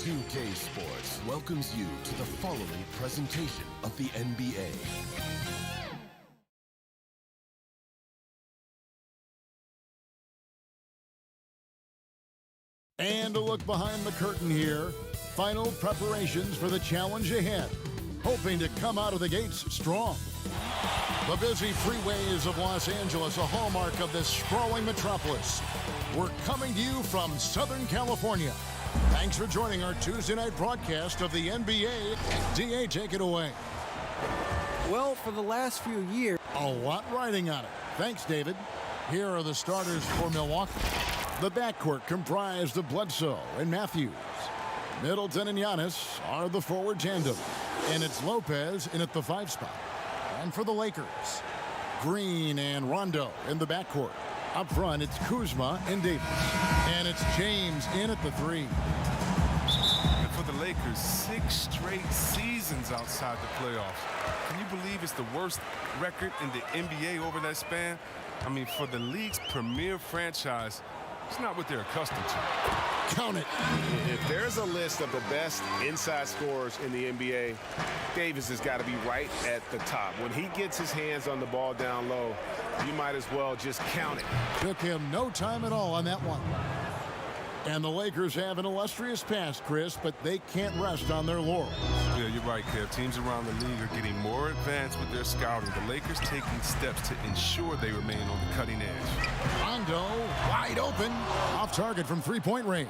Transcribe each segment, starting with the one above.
2K Sports welcomes you to the following presentation of the NBA. And a look behind the curtain here. Final preparations for the challenge ahead. Hoping to come out of the gates strong. The busy freeways of Los Angeles, a hallmark of this sprawling metropolis. We're coming to you from Southern California. Thanks for joining our Tuesday night broadcast of the NBA. DA, take it away. Well, for the last few years, a lot riding on it. Thanks, David. Here are the starters for Milwaukee. The backcourt comprised of Bledsoe and Matthews. Middleton and Giannis are the forward tandem. And it's Lopez in at the 5 spot. And for the Lakers, Green and Rondo in the backcourt. Up front, it's Kuzma and Davis. And it's James in at the 3. And for the Lakers, 6 straight seasons outside the playoffs. Can you believe it's the worst record in the NBA over that span? I mean, for the league's premier franchise, it's not what they're accustomed to. Count it. If there's a list of the best inside scorers in the NBA, Davis has got to be right at the top. When he gets his hands on the ball down low, you might as well just count it. Took him no time at all on that one. And the Lakers have an illustrious past, Chris, but they can't rest on their laurels. Yeah, you're right, Kev. Teams around the league are getting more advanced with their scouting. The Lakers taking steps to ensure they remain on the cutting edge. Rondo wide open, off target from three-point range.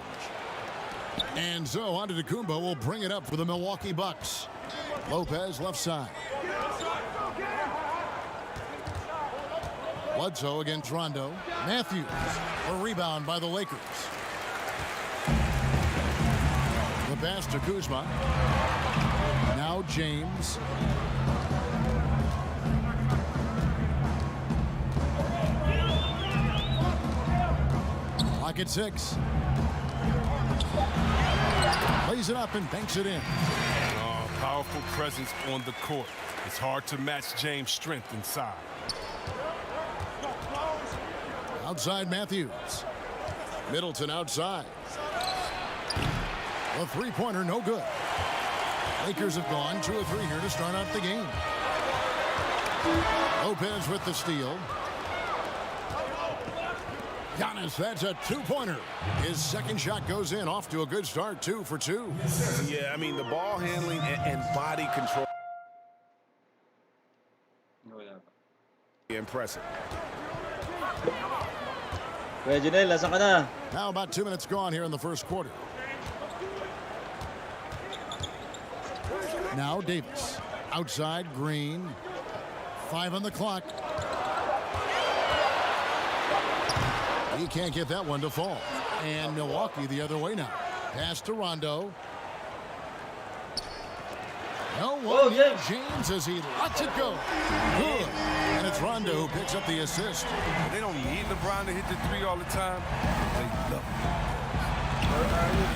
And so Antetokounmpo will bring it up for the Milwaukee Bucks. Lopez left side. Bledsoe against Rondo. Matthews, a rebound by the Lakers. The pass to Kuzma. Now James. Clock at 6. Plays it up and banks it in. Powerful presence on the court. It's hard to match James' strength inside. Outside Matthews. Middleton outside. The three-pointer no good. Lakers have gone 2 of 3 here to start out the game. Lopez with the steal. Giannis, that's a 2-pointer. His second shot goes in, off to a good start, 2 for 2. Yeah, I mean, the ball handling and body control. Impressive. Kuya Junel, nasa ka na? Now about 2 minutes gone here in the first quarter. Now Davis. Outside, Green. 5 on the clock. He can't get that one to fall. And Milwaukee the other way now. Pass to Rondo. No one. James as he lets it go. Good. And it's Rondo who picks up the assist. They don't need LeBron to hit the 3 all the time. They love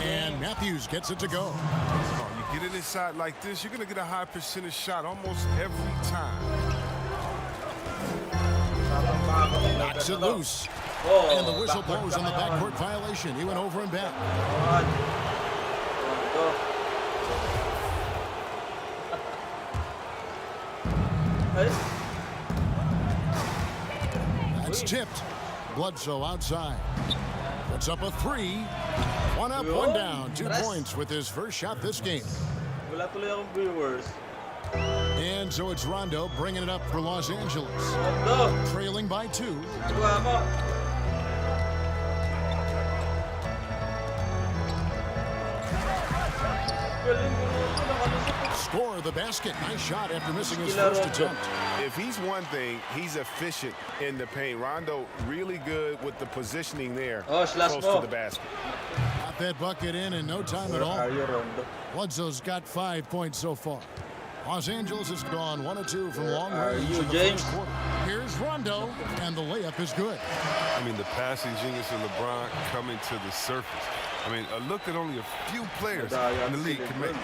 it. And Matthews gets it to go. You get it inside like this, you're going to get a high percentage shot almost every time. Knocks it loose. And the whistle blows on the backcourt violation. He went over and back. That's tipped. Bledsoe outside. Puts up a 3. 1 up, 1 down. 2 points with his first shot this game. Wala tuloy akong viewers. And so it's Rondo bringing it up for Los Angeles. Rondo! Trailing by 2. Nagawa mo. Score the basket. Nice shot after missing his first attempt. If he's one thing, he's efficient in the paint. Rondo really good with the positioning there close to the basket. Got that bucket in no time at all. Are you, Rondo? Bledsoe's got 5 points so far. Los Angeles has gone 1 of 2 from long range in the James? first quarter. Here's Rondo, and the layup is good. I mean, the passing genius of LeBron coming to the surface. I mean, a look that only a few players in the league can make.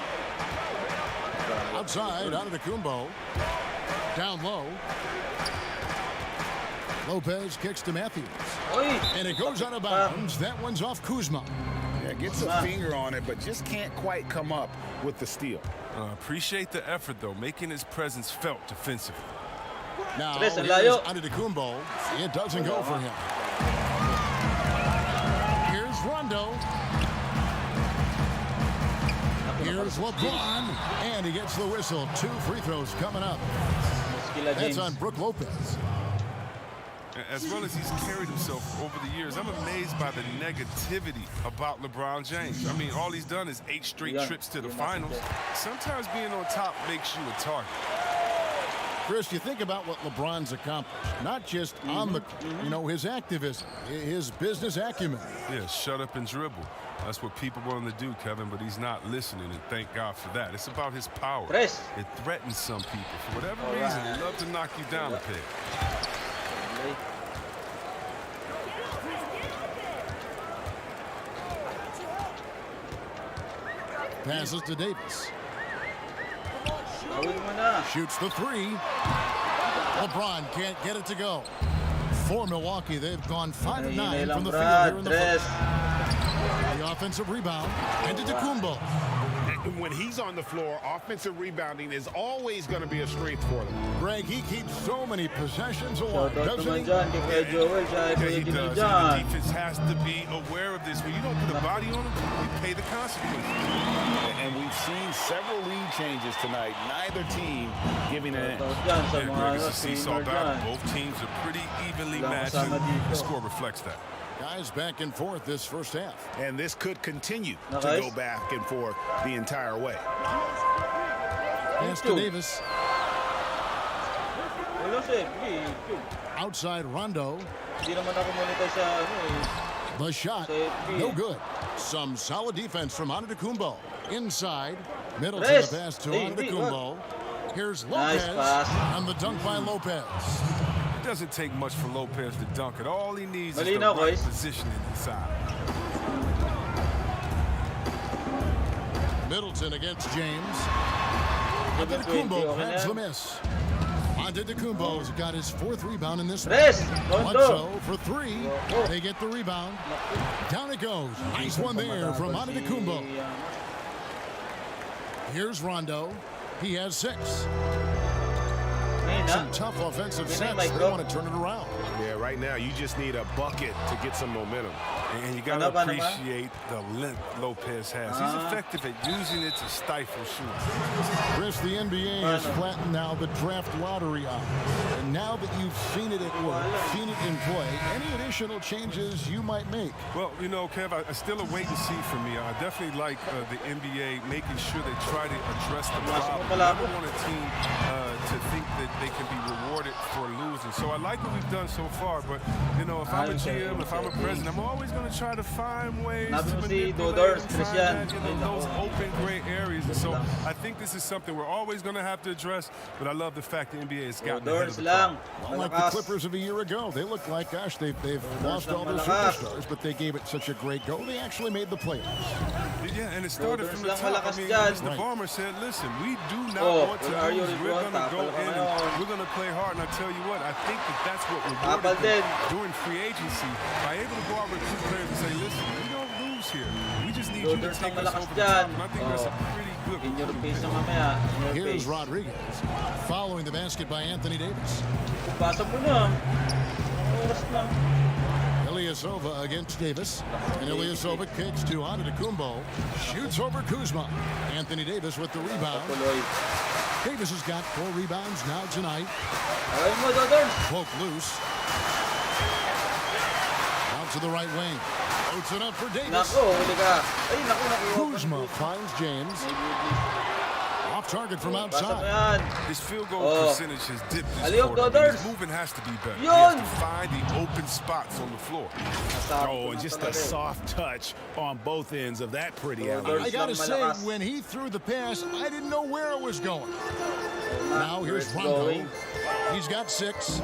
Outside, Antetokounmpo. Down low. Lopez kicks to Matthews. And it goes out of bounds. That one's off Kuzma. Yeah, gets a finger on it, but just can't quite come up with the steal. Appreciate the effort, though, making his presence felt defensively. Now, Tres, ang here's layo. Antetokounmpo. It doesn't go for him. Here's Rondo. Here's LeBron. And he gets the whistle. 2 free throws coming up. Skilla That's James. on Brook Lopez. As well as he's carried himself over the years, I'm amazed by the negativity about LeBron James. I mean, all he's done is 8 straight trips to the finals. Sometimes being on top makes you a target. Chris, you think about what LeBron's accomplished, not just on the court, you know, his activism, his business acumen. Yeah, shut up and dribble. That's what people want him to do, Kevin, but he's not listening, and thank God for that. It's about his power. Tres. It threatens some people. For whatever reason, they love to knock you down a peg. Passes to Davis. Gawin mo na. Shoots the 3. LeBron can't get it to go. For Milwaukee, they've gone 5 of 9 from the field here in the Tres. first. The offensive rebound. Antetokounmpo. When he's on the floor, offensive rebounding is always going to be a strength for them. Greg, he keeps so many possessions alive, Shoutout doesn't naman he? dyan kay Kuya Joel. Siya ay Yeah, Kuya he Jimmy does. And dyan. the defense has to be aware of this. When you don't put a body on him, you pay the consequences. And we've seen several lead changes tonight. Neither team giving an inch. Shoutout dyan sa Yeah, mga Greg, it's a seesaw streamer battle. dyan. Both teams are pretty evenly Wala matched. kasama dito. The score reflects that. Guys back and forth this first half. And this could continue to Okay. go back and forth the entire way. Pass to Davis. Wala siya. YouTube. Outside Rondo. Hindi naman ako monitor sa ano eh. The shot, no good. Some solid defense from Antetokounmpo. Inside, Middleton Tres. the pass to Hey, Antetokounmpo. Here's Nice Lopez, pass. and the dunk by Lopez. It doesn't take much for Lopez to dunk it. All he needs is the Malinaw, right boys. positioning inside. Middleton against James. 7-20, Antetokounmpo okay na grabs the yan. miss. Antetokounmpo's got his 4th rebound in this one. Tres. Rondo. Bledsoe for 3. They get the rebound. Down it goes. Nice one there from Antetokounmpo. Here's Rondo. He has 6. Ngayon na. Some tough offensive Yun na, sets. Mike, They bro. want to turn it around. Yeah, right now you just need a bucket to get some momentum. And you got to Ano ba naman? appreciate the length Lopez has. He's effective at using it to stifle shooters. Chris, the NBA has flattened now the draft lottery odds. And now that you've seen it at work, seen it in play, any additional changes you might make? Well, you know, Kev, I still a wait and see for me. I definitely like the NBA making sure they try to address the problem. I never want a team to think that they can be rewarded for losing. So I like what we've done so far, but, you know, if I'm a GM, if I'm a president, I'm always going to try to find ways Nabi to mo si manipulate Dodors, and find Christian. that, you know, those open gray areas. And so I think this is something we're always going to have to address, but I love the fact the NBA has gotten ahead of Doors the lang. problem. Well, like the Malakas. Clippers of a year ago, they looked like, gosh, they've lost all their malakas. superstars, but they gave it such a great go. They actually made the playoffs. Yeah, and it started Dodors from the lang top. I malakas mean, dyan. Mr. Ballmer said, listen, we do not Oh, want to where are you, lose. We're going to LeBron? go Tapal ka in ngayon. and we're going to play hard. And I tell you what, I think that's what Tapal rewarded din. them during free agency. By able to go out with two players and say, listen, we don't lose here. We just need you to Dodors take lang us malakas over the dyan. top. And I think that's a Oh. pretty good In your face na mamaya. In your Here's face. Rodriguez, following the basket by Anthony Davis. Pasa mo na. Oras na. Ilyasova against Davis, and Ilyasova kicks to Antetokounmpo, shoots over Kuzma. Anthony Davis with the rebound. Tuloy. Davis has got 4 rebounds now tonight. Ayun mo, Dodors. Poke loose. Out to the right wing. Puts it up for Davis. Nako, huli ka. Ay, naku. Kuzma finds James. Off target from Pasa mo outside. yan. His field goal Oh. percentage has dipped this Alley-oop, quarter. Dodors. His movement has to be better. He Yun. has to find the open spots on the floor. Oh, and just a soft touch on both ends of that pretty alley. Dodors I gotta lang say, malakas. when he threw the pass, I didn't know where it was going. Now here's It's Rondo. going. He's got 6.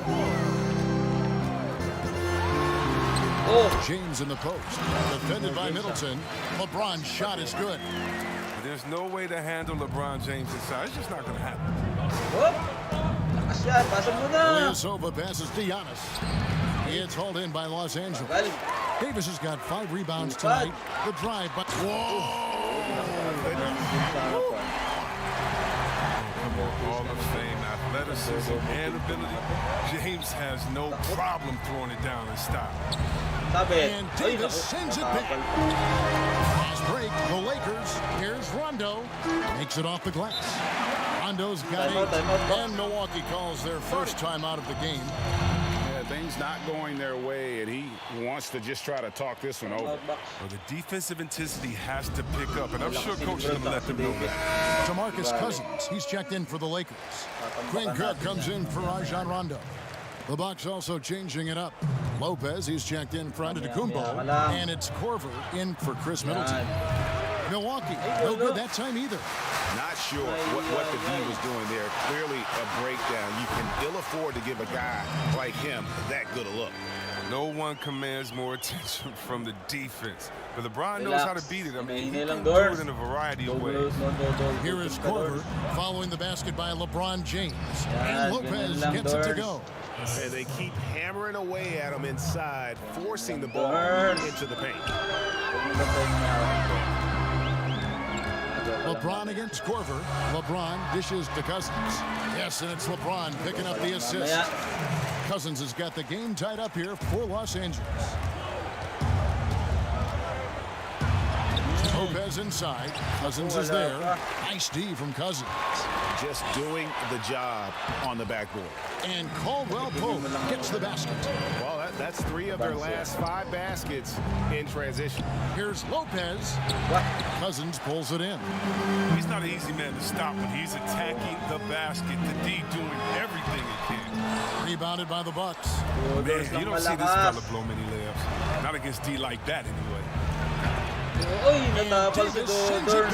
Oh, James in the post. Defended by Middleton. LeBron's shot is good. There's no way to handle LeBron James inside. It's just not going to happen. oh. Lakas yan. Pasa mo na. Ilyasova passes to Giannis. It's hauled in by Los Angeles. Galing. Davis has got 5 rebounds tonight. The drive, but Hall of Fame athleticism and ability. James has no problem throwing it down in style. Sabi. And Ay, Davis naku. sends it back. Fast break, the Lakers. Here's Rondo. Makes it off the glass. Rondo's got 8. And Milwaukee calls their first time out of the game. Yeah, things not going their way, and he wants to just try to talk this one over. Well, the defensive intensity has to pick up, and I'm sure Coach is going to let them know that. DeMarcus Cousins, he's checked in for the Lakers. Quinn Cook comes in for Rajon Rondo. The Bucks also changing it up. Lopez, he's checked in for Antetokounmpo. And it's Korver in for Chris Middleton. Milwaukee, no good that time either. Not sure what the D was doing there. Clearly a breakdown. You can ill afford to give a guy like him that good a look. No one commands more attention from the defense. But LeBron knows how to beat it. I mean, he can do it in a variety of ways. Here is Korver following the basket by LeBron James. And Lopez gets it to go. And they keep hammering away at him inside, forcing the ball into the paint. LeBron against Korver. LeBron dishes to Cousins. Yes, and it's LeBron picking up the assist. Cousins has got the game tied up here for Los Angeles. Lopez inside. Cousins is there. Nice D from Cousins. Just doing the job on the backboard. And Caldwell Pope gets the basket. Well, that's 3 of their last 5 baskets in transition. Here's Lopez. Cousins pulls it in. He's not an easy man to stop, but he's attacking the basket. The D doing everything he can. Rebounded by the Bucks. Man, you don't see this fella blow many layups. Not against D like that, anyway. Uy, natapal si Dodors.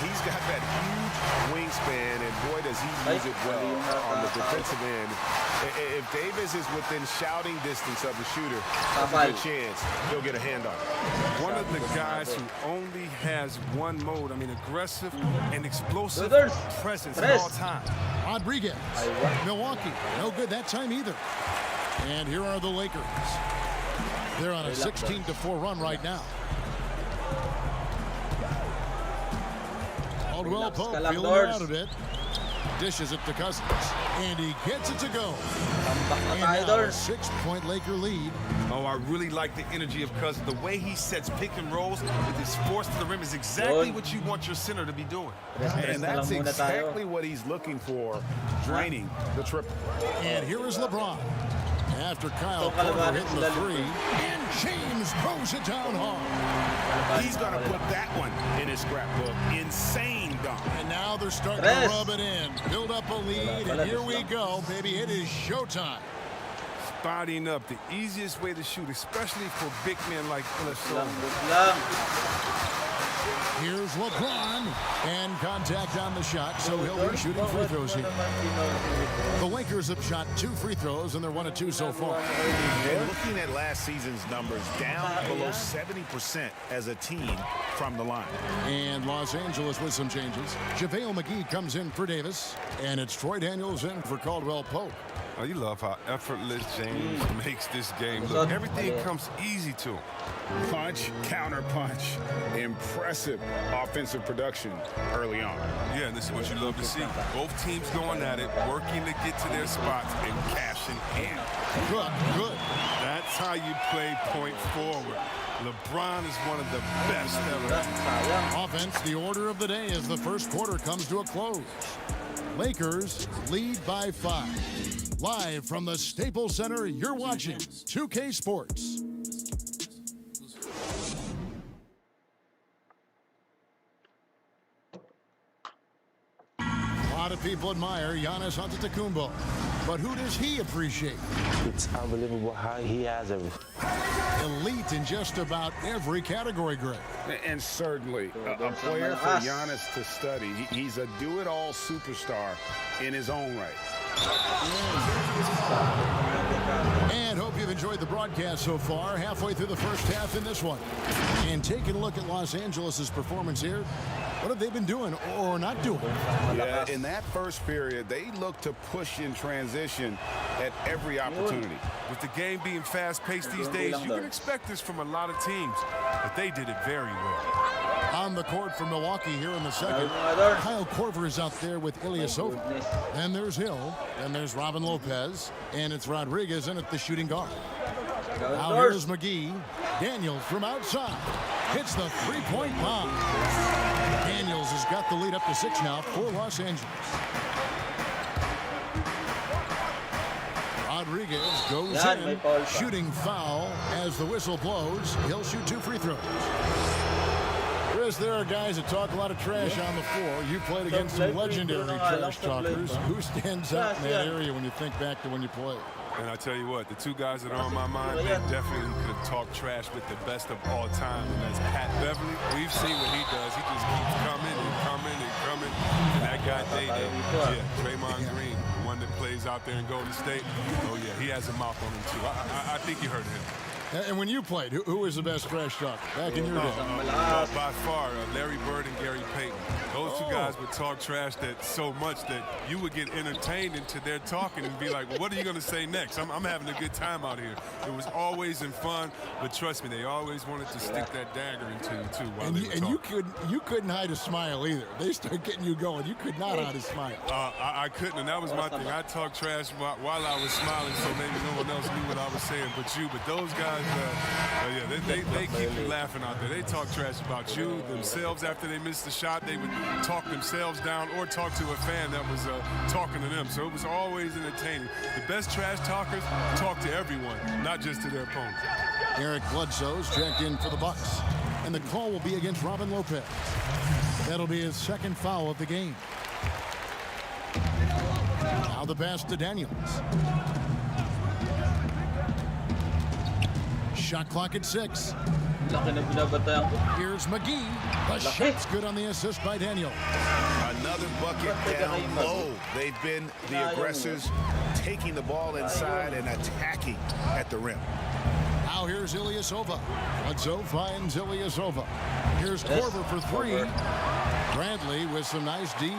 He's got that huge wingspan, and boy, does he use it well on the defensive end. If Davis is within shouting distance of the shooter, there's a good chance he'll get a hand on it. One of the guys who only has one mode, I mean, aggressive and explosive presence at all times. Rodriguez. Milwaukee, no good that time either. And here are the Lakers. They're on a 16-4 run right now. Caldwell Pope feeling out of it. Dishes it to Cousins. And he gets it to go. And now a 6-point Laker lead. Oh, I really like the energy of Cousins. The way he sets pick and rolls with his force to the rim is exactly what you want your center to be doing. And that's exactly what he's looking for, draining the triple. And here is LeBron. After Kyle Korver hitting the 3. And James throws it down hard. He's going to put that one in his scrapbook. Insane dunk. And now they're starting to rub it in. Build up a lead, and here we go, baby. It is showtime. Spotting up, the easiest way to shoot, especially for big men like Bledsoe. Here's LeBron, and contact on the shot, so he'll be shooting free throws here. The Lakers have shot 2 free throws, and they're 1 of 2 so far. And looking at last season's numbers, down below 70% as a team from the line. And Los Angeles with some changes. JaVale McGee comes in for Davis, and it's Troy Daniels in for Caldwell Pope. Oh, you love how effortless James makes this game look. Everything comes easy to him. Punch, counter punch. Impressive offensive production early on. Yeah, and this is what you love to see. Both teams going at it, working to get to their spots and cashing in. Good. That's how you play point forward. LeBron is one of the best ever. Offense, the order of the day as the first quarter comes to a close. Lakers lead by 5. Live from the Staples Center, you're watching 2K Sports. A lot of people admire Giannis Antetokounmpo, but who does he appreciate? It's unbelievable how he has everything. Elite in just about every category, Greg. And certainly a player for Giannis to study. He's a do-it-all superstar in his own right. And hope you've enjoyed the broadcast so far. Halfway through the first half in this one. And taking a look at Los Angeles' performance here. What have they been doing or not doing? Yeah, in that first period, they looked to push in transition at every opportunity. With the game being fast-paced these days, you can expect this from a lot of teams, but they did it very well. On the court for Milwaukee here in the second. Kyle Korver is out there with Ilyasova. Then there's Hill. Then there's Robin Lopez. And it's Rodriguez in at the shooting guard. Now here's McGee. Daniels from outside. Hits the three-point bomb. Daniels has got the lead up to 6 now for Los Angeles. Rodriguez goes in. Shooting foul as the whistle blows. He'll shoot 2 free throws. Chris, there are guys that talk a lot of trash on the floor. You played against some legendary trash talkers. Who stands out in that area when you think back to when you played? And I tell you what, the 2 guys that are on my mind, they definitely could have talked trash with the best of all time, and that's Pat Beverly. We've seen what he does. He just keeps coming and coming and coming. And that guy, Draymond Green, the one that plays out there in Golden State. Oh, yeah, he has a mouth on him, too. I think you heard him. And when you played, who was the best trash talker back in your day? By far, Larry Bird and Gary Payton. Those 2 guys would talk trash that so much that you would get entertained into their talking and be like, well, what are you going to say next? I'm having a good time out here. It was always in fun, but trust me, they always wanted to stick that dagger into you, too, while they were talking. you couldn't hide a smile either. They start getting you going. You could not hide a smile. I couldn't, and that was my thing. I talked trash while I was smiling, so maybe no one else knew what I was saying but you. But those guys, they keep you laughing out there. They talk trash about you, themselves. After they missed the shot, they would talk themselves down or talk to a fan that was talking to them. So it was always entertaining. The best trash talkers talk to everyone, not just to their opponents. Eric Bledsoe's checked in for the Bucks, and the call will be against Robin Lopez. That'll be his 2nd foul of the game. Now the pass to Daniels. Shot clock at 6. Here's McGee. The shot's good on the assist by Daniel. Another bucket down low. They've been the aggressors, taking the ball inside and attacking at the rim. Now here's Ilyasova. Bledsoe finds Ilyasova. Here's Korver for 3. Bradley with some nice D.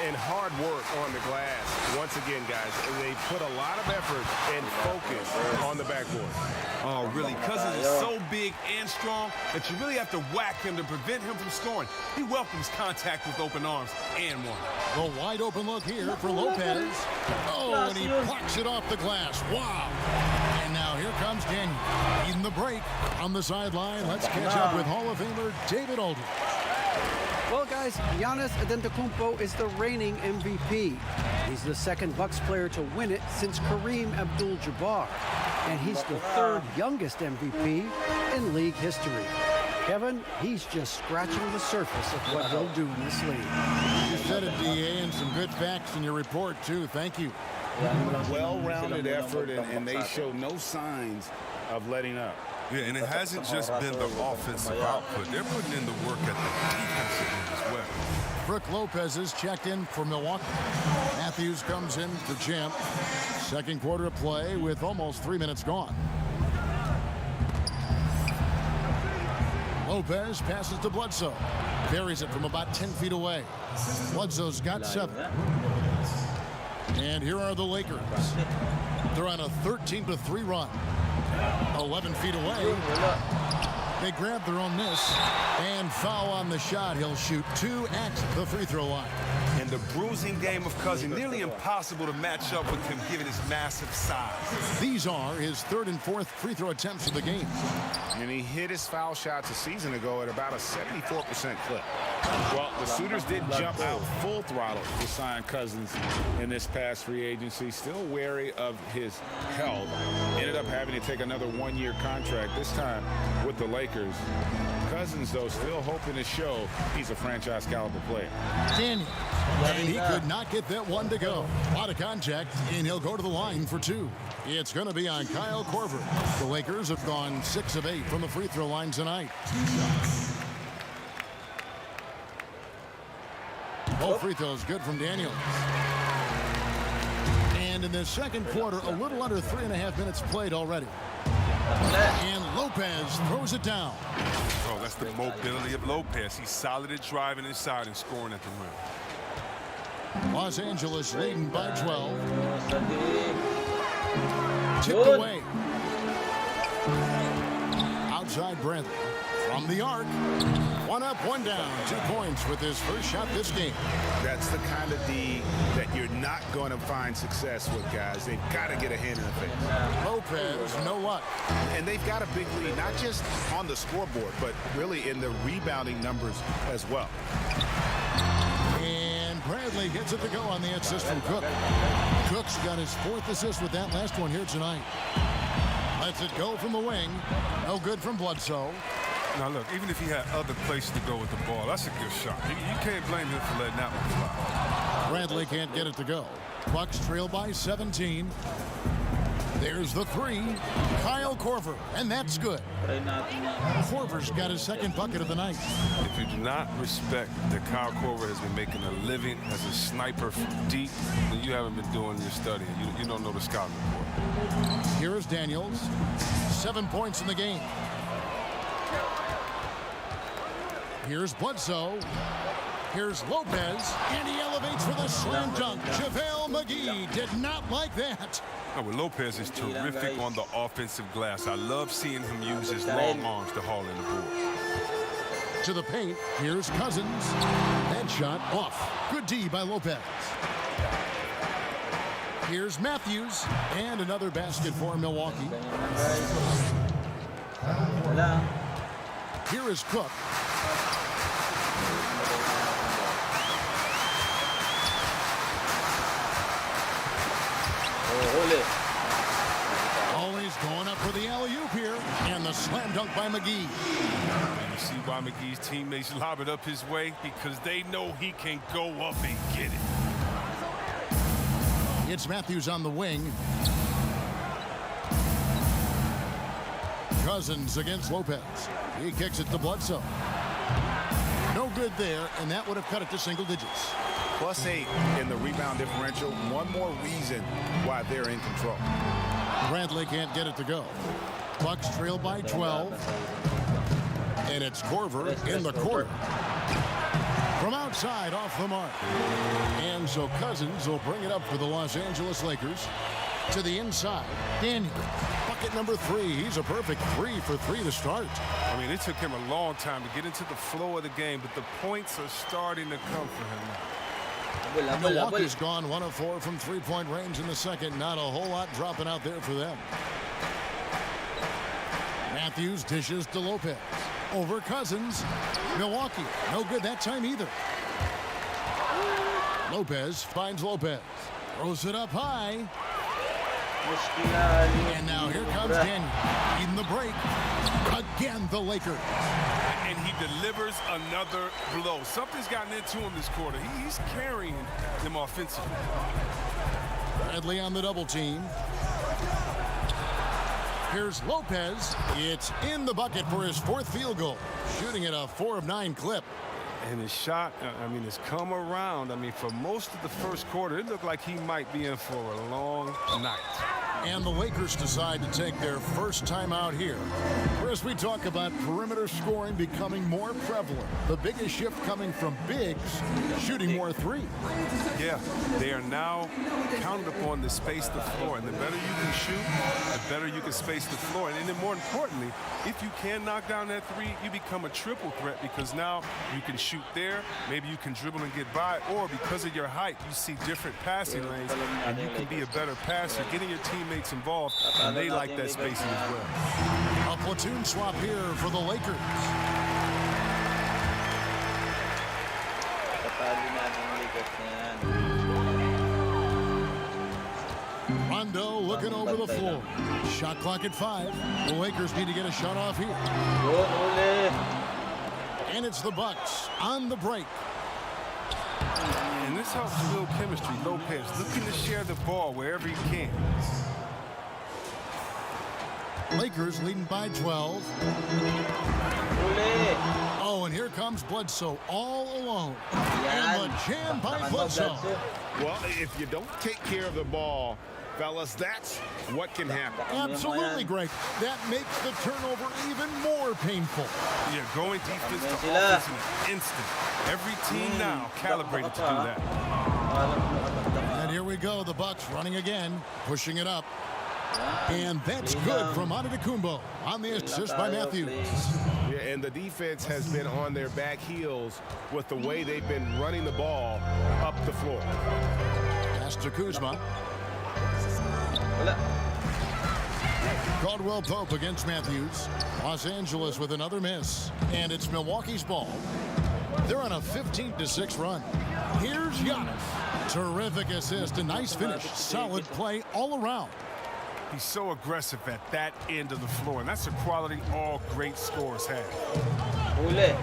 And hard work on the glass. Once again, guys, they put a lot of effort and focus on the backboard. Oh, really? Cousins is so big and strong that you really have to whack him to prevent him from scoring. He welcomes contact with open arms and one. The wide open look here for Lopez. Oh, and he plucks it off the glass. Wow. And now here comes Daniel. Eating the break on the sideline. Let's catch up with Hall of Famer David Aldridge. Well, guys, Giannis Antetokounmpo is the reigning MVP. He's the 2nd Bucks player to win it since Kareem Abdul-Jabbar. And he's the 3rd youngest MVP in league history. Kevin, he's just scratching the surface of what he'll do in this league. You said it, D.A., and some good facts in your report, too. Thank you. Well-rounded effort, and they show no signs of letting up. Yeah, and it hasn't just been the offensive output. They're putting in the work at the defensive end as well. Brook Lopez is checked in for Milwaukee. Matthews comes in for Champ. 2nd quarter of play with almost 3 minutes gone. Lopez passes to Bledsoe. Buries it from about 10 feet away. Bledsoe's got 7. And here are the Lakers. They're on a 13-3 run. 11 feet away. They grab their own miss and foul on the shot. He'll shoot 2 at the free throw line. And the bruising game of Cousins, nearly impossible to match up with him given his massive size. These are his 3rd and 4th free throw attempts of the game. And he hit his foul shots a season ago at about a 74% clip. Well, the Sooners did jump out full throttle to sign Cousins in this past free agency. Still wary of his health. Ended up having to take another 1-year contract, this time with the Lakers. Cousins, though, still hoping to show he's a franchise caliber player. Daniel, and he could not get that one to go. A lot of contact, and he'll go to the line for 2. It's going to be on Kyle Korver. The Lakers have gone 6 of 8 from the free throw line tonight. Both free throws good from Daniels. And in the second quarter, a little under 3.5 minutes played already. And Lopez throws it down. Oh, that's the mobility of Lopez. He's solid at driving inside and scoring at the rim. Los Angeles leading by 12. Tipped away. Outside Bradley. From the arc. 1 up, 1 down. 2 points with his first shot this game. That's the kind of D that you're not going to find success with, guys. They've got to get a hand in the face. Lopez, no luck. And they've got a big lead, not just on the scoreboard, but really in the rebounding numbers as well. And Bradley gets it to go on the assist from Cook. Cook's got his 4th assist with that last one here tonight. Lets it go from the wing. No good from Bledsoe. Now, look, even if he had other places to go with the ball, that's a good shot. You can't blame him for letting that one fly. Bradley can't get it to go. Bucks trail by 17. There's the 3. Kyle Korver, and that's good. Korver's got his 2nd bucket of the night. If you do not respect that Kyle Korver has been making a living as a sniper from deep, then you haven't been doing your studying. You don't know the scouting report. Here is Daniels. 7 points in the game. Here's Bledsoe. Here's Lopez. And he elevates for the slam dunk. JaVale McGee did not like that. Oh, well, Lopez is terrific on the offensive glass. I love seeing him use his long arms to haul in the board. To the paint. Here's Cousins. That shot off. Good D by Lopez. Here's Matthews. And another basket for Milwaukee. Here is Cook. Always going up for the alley-oop here. And the slam dunk by McGee. And you see why McGee's teammates lob it up his way? Because they know he can go up and get it. It's Matthews on the wing. Cousins against Lopez. He kicks it to Bledsoe. No good there, and that would have cut it to single digits. +8 in the rebound differential. One more reason why they're in control. Bradley can't get it to go. Bucks trail by 12. And it's Korver in the corner. From outside, off the mark. And so Cousins will bring it up for the Los Angeles Lakers. To the inside, Daniels. Bucket number 3. He's a perfect 3 for 3 to start. I mean, it took him a long time to get into the flow of the game, but the points are starting to come for him now. Milwaukee's gone 1 of 4 from 3-point range in the second. Not a whole lot dropping out there for them. Matthews dishes to Lopez. Over Cousins. Milwaukee, no good that time either. Lopez finds Lopez. Throws it up high. And now here comes Daniel. In the break. Again, the Lakers. And he delivers another blow. Something's gotten into him this quarter. He's carrying them offensively. Bradley on the double team. Here's Lopez. It's in the bucket for his 4th field goal. Shooting at a 4 of 9 clip. And his shot, I mean, has come around. I mean, for most of the first quarter, it looked like he might be in for a long night. And the Lakers decide to take their first time out here. As we talk about perimeter scoring becoming more prevalent, the biggest shift coming from bigs shooting more threes. Yeah, they are now counted upon to space the floor. And the better you can shoot, the better you can space the floor. And then more importantly, if you can knock down that 3, you become a triple threat because now you can shoot there, maybe you can dribble and get by, or because of your height, you see different passing lanes, and you can be a better passer, getting your teammates involved, and they like that spacing as well. A platoon swap here for the Lakers. Rondo looking over the floor. Shot clock at 5. The Lakers need to get a shot off here. And it's the Bucks on the break. And this helps build chemistry. Lopez looking to share the ball wherever he can. Lakers leading by 12. Oh, and here comes Bledsoe all alone. Yan. And the jam by Takpan mo, Bledsoe. Well, if you don't take care of the ball, fellas, that's what can happen. Absolutely, Greg. That makes the turnover even more painful. Yeah, going defense to Sila. offense in an instant. Every team now calibrated to do that. And here we go, the Bucks running again, pushing it up. And that's good from Antetokounmpo on the assist by Matthews. Yeah, and the defense has been on their back heels with the way they've been running the ball up the floor. Pass to Kuzma. Caldwell Pope against Matthews. Los Angeles with another miss. And it's Milwaukee's ball. They're on a 15-6 run. Here's Giannis. Terrific assist, a nice finish. Solid play all around. He's so aggressive at that end of the floor, and that's a quality all great scorers have. Huli.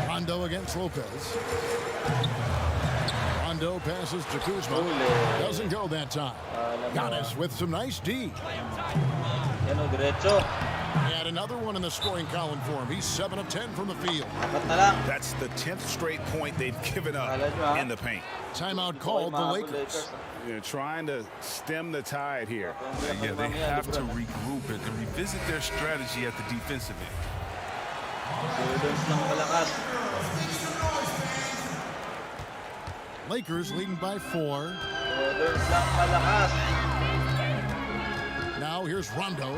Rondo against Lopez. Rondo passes to Kuzma. Doesn't go that time. Giannis with some nice D. Yan o, diretso. And another one in the scoring column for him. He's 7 of 10 from the field. Apat na lang. That's the 10th straight point they've given up Kala nyo, ha? in the paint. Timeout called the Mahabol Lakers. You're trying to stem the tide here. Yeah, they have to regroup and revisit their strategy at the defensive end. Suldons ng malakas. Lakers leading by 4. Suldons ng malakas. Now here's Rondo.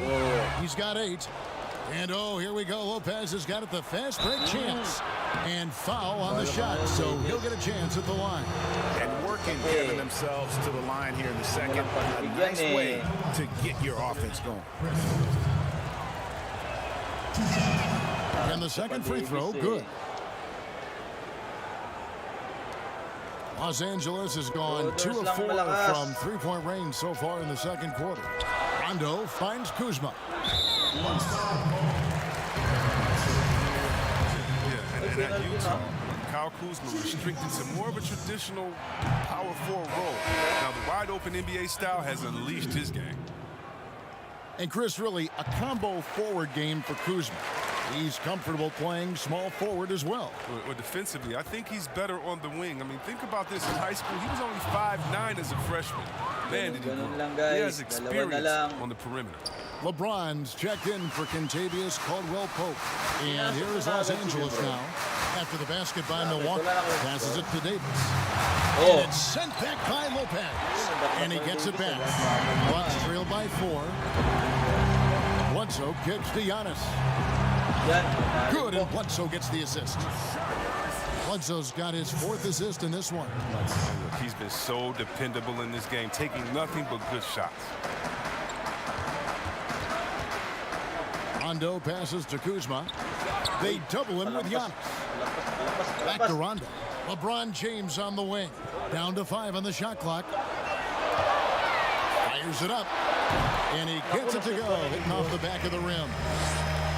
He's got 8. And oh, here we go. Lopez has got it, the fast break chance. And foul on the shot, so he'll get a chance at the line. And working, getting themselves to the line here in the second. A nice way to get your offense going. And the second free throw, good. Los Angeles has gone 2 of 4 from three-point range so far in the second quarter. Rondo finds Kuzma. And at Utah, Kyle Kuzma restricted to more of a traditional power forward role. Now, the wide-open NBA style has unleashed his game. And Chris, really a combo forward game for Kuzma. He's comfortable playing small forward as well. Or defensively, I think he's better on the wing. I mean, think about this. In high school, he was only 5'9" as a freshman. Man, did he grow. He has experience on the perimeter. LeBron's checked in for Kentavious Caldwell Pope. And here is Los Angeles now. After the basket by Milwaukee, passes it to Davis. And it's sent back by Lopez. And he gets it back. Bucks trail by 4. Bledsoe kicks to Giannis. Good, and Bledsoe gets the assist. Bledsoe's got his 4th assist in this one. Look, he's been so dependable in this game, taking nothing but good shots. Rondo passes to Kuzma. They double him with Giannis. Back to Rondo. LeBron James on the wing. Down to 5 on the shot clock. Fires it up. And he gets it to go, hitting off the back of the rim.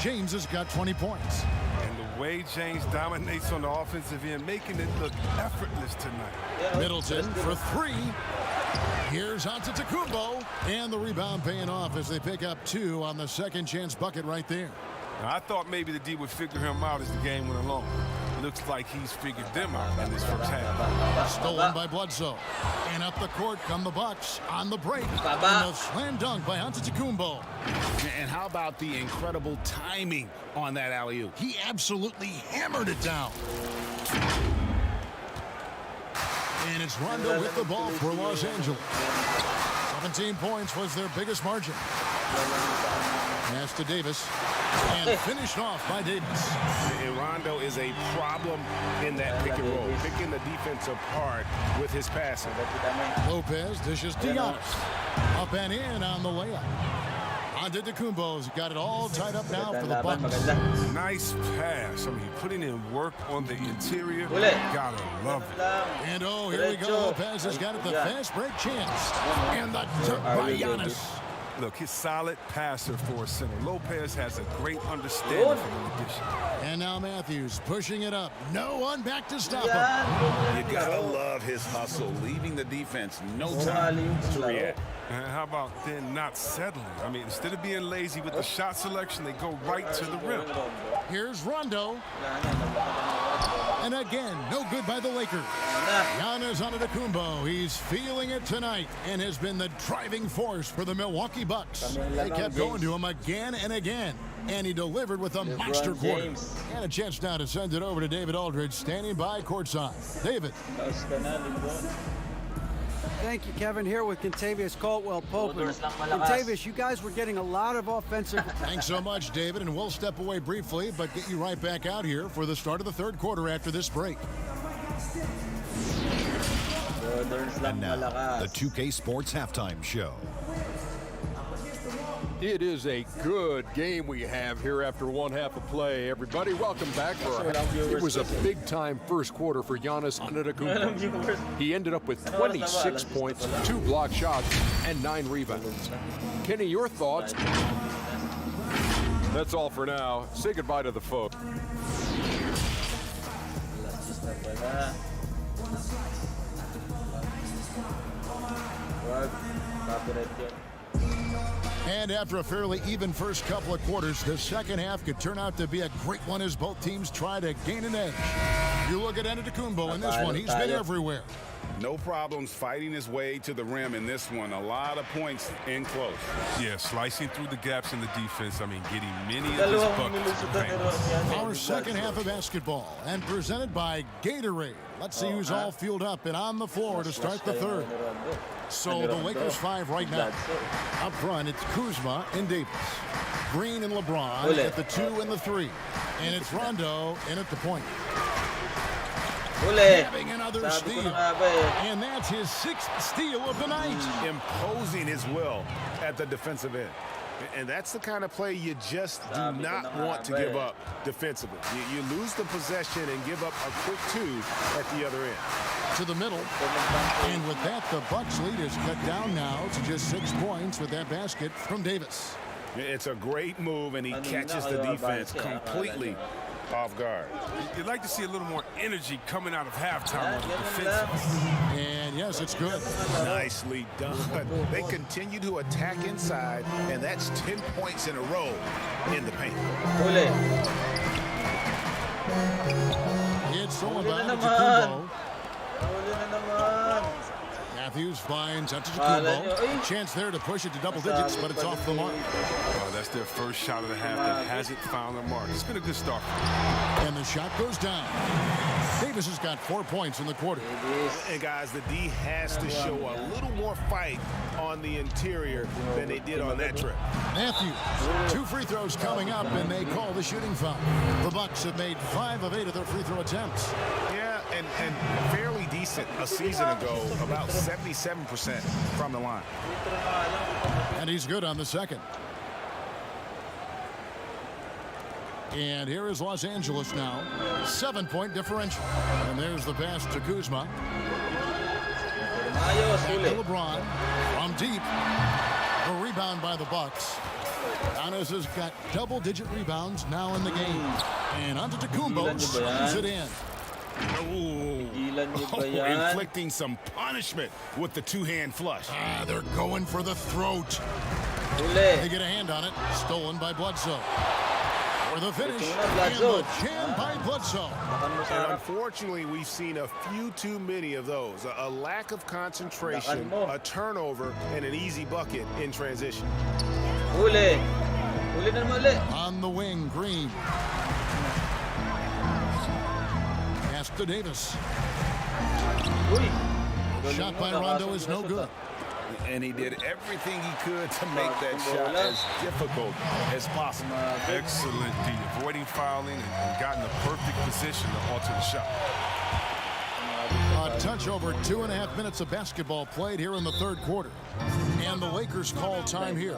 James has got 20 points. And the way James dominates on the offensive end, making it look effortless tonight. Middleton for 3. Here's Antetokounmpo. And the rebound paying off as they pick up 2 on the second chance bucket right there. Now, I thought maybe the D would figure him out as the game went along. Looks like he's figured them out in this first half. Stolen by Bledsoe. And up the court come the Bucks on the break. And a slam dunk by Antetokounmpo. And how about the incredible timing on that alley-oop? He absolutely hammered it down. And it's Rondo with the ball for Los Angeles. 17 points was their biggest margin. Pass to Davis. And finished off by Davis. And Rondo is a problem in that pick and roll, picking the defense apart with his passing. Lopez dishes to Giannis. Up and in on the layup. Antetokounmpo's got it all tied up now for the Bucks. Nice pass. I mean, putting in work on the interior. Gotta love it. And oh, here we go. Lopez has got it, the fast break chance. And the dunk by Giannis. Look, he's solid passer for a center. Lopez has a great understanding for the addition. And now Matthews pushing it up. No one back to stop him. You gotta love his hustle, leaving the defense no time to react. And how about then not settling? I mean, instead of being lazy with the shot selection, they go right to the rim. Here's Rondo. And again, no good by the Lakers. Giannis Antetokounmpo, he's feeling it tonight and has been the driving force for the Milwaukee Bucks. They kept going to him again and again, and he delivered with a monster quarter. And a chance now to send it over to David Aldridge, standing by courtside. David. Thank you, Kevin. Here with Kentavious Caldwell-Pope. Kentavious, you guys were getting a lot of offensive. Thanks so much, David, and we'll step away briefly, but get you right back out here for the start of the third quarter after this break. And now, the 2K Sports Halftime Show. It is a good game we have here after one half of play. Everybody, welcome back. It was a big-time first quarter for Giannis Antetokounmpo. He ended up with 26 points, 2 block shots, and 9 rebounds. Kenny, your thoughts? That's all for now. Say goodbye to the folks. And after a fairly even first couple of quarters, the second half could turn out to be a great one as both teams try to gain an edge. You look at Antetokounmpo in this one, he's been everywhere. No problems fighting his way to the rim in this one. A lot of points in close. Yeah, slicing through the gaps in the defense. I mean, getting many of his buckets. Our second half of basketball, and presented by Gatorade. Let's see who's all fueled up and on the floor to start the third. So the Lakers 5 right now. Up front, it's Kuzma and Davis. Green and LeBron at the 2 and the 3. And it's Rondo in at the point. Having another steal. And that's his 6th steal of the night. Imposing his will at the defensive end. And that's the kind of play you just do not want to give up defensively. You lose the possession and give up a quick 2 at the other end. To the middle. And with that, the Bucks lead is cut down now to just 6 points with that basket from Davis. It's a great move, and he catches the defense completely off guard. You'd like to see a little more energy coming out of halftime on the defense. And yes, it's good. Nicely done. They continue to attack inside, and that's 10 points in a row in the paint. It's all about Antetokounmpo. Matthews finds Antetokounmpo. Chance there to push it to double digits, but it's off the mark. Oh, that's their first shot of the half that hasn't found the mark. It's been a good start. And the shot goes down. Davis has got 4 points in the quarter. And guys, the D has to show a little more fight on the interior than they did on that trip. Matthews, 2 free throws coming up, and they call the shooting foul. The Bucks have made 5 of 8 of their free throw attempts. Yeah, and fairly decent a season ago, about 77% from the line. And he's good on the second. And here is Los Angeles now. 7-point differential. And there's the pass to Kuzma. Back to LeBron from deep. A rebound by the Bucks. Giannis has got double-digit rebounds now in the game. And Antetokounmpo slams it in. Inflicting some punishment with the 2-hand flush. They're going for the throat. They get a hand on it. Stolen by Bledsoe. For the finish, and the jam by Bledsoe. And unfortunately, we've seen a few too many of those. A lack of concentration, a turnover, and an easy bucket in transition. On the wing, Green. Pass to Davis. Shot by Rondo is no good. And he did everything he could to make that shot as difficult as possible. Excellent D, avoiding fouling and got in the perfect position to alter the shot. touch over 2.5 minutes of basketball played here in the third quarter. And the Lakers call time here.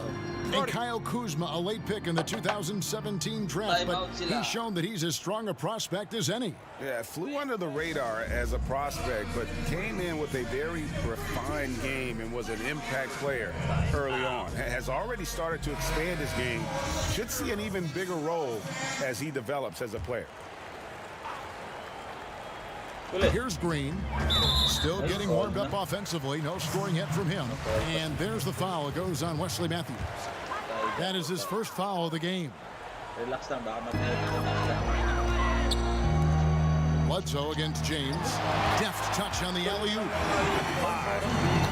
And Kyle Kuzma, a late pick in the 2017 draft, but he's shown that he's as strong a prospect as any. Yeah, flew under the radar as a prospect, but came in with a very refined game and was an impact player early on. Has already started to expand his game. Should see an even bigger role as he develops as a player. Here's Green, still getting warmed up offensively. No scoring yet from him. And there's the foul. It goes on Wesley Matthews. That is his first foul of the game. Bledsoe against James. Deft touch on the alley-oop. My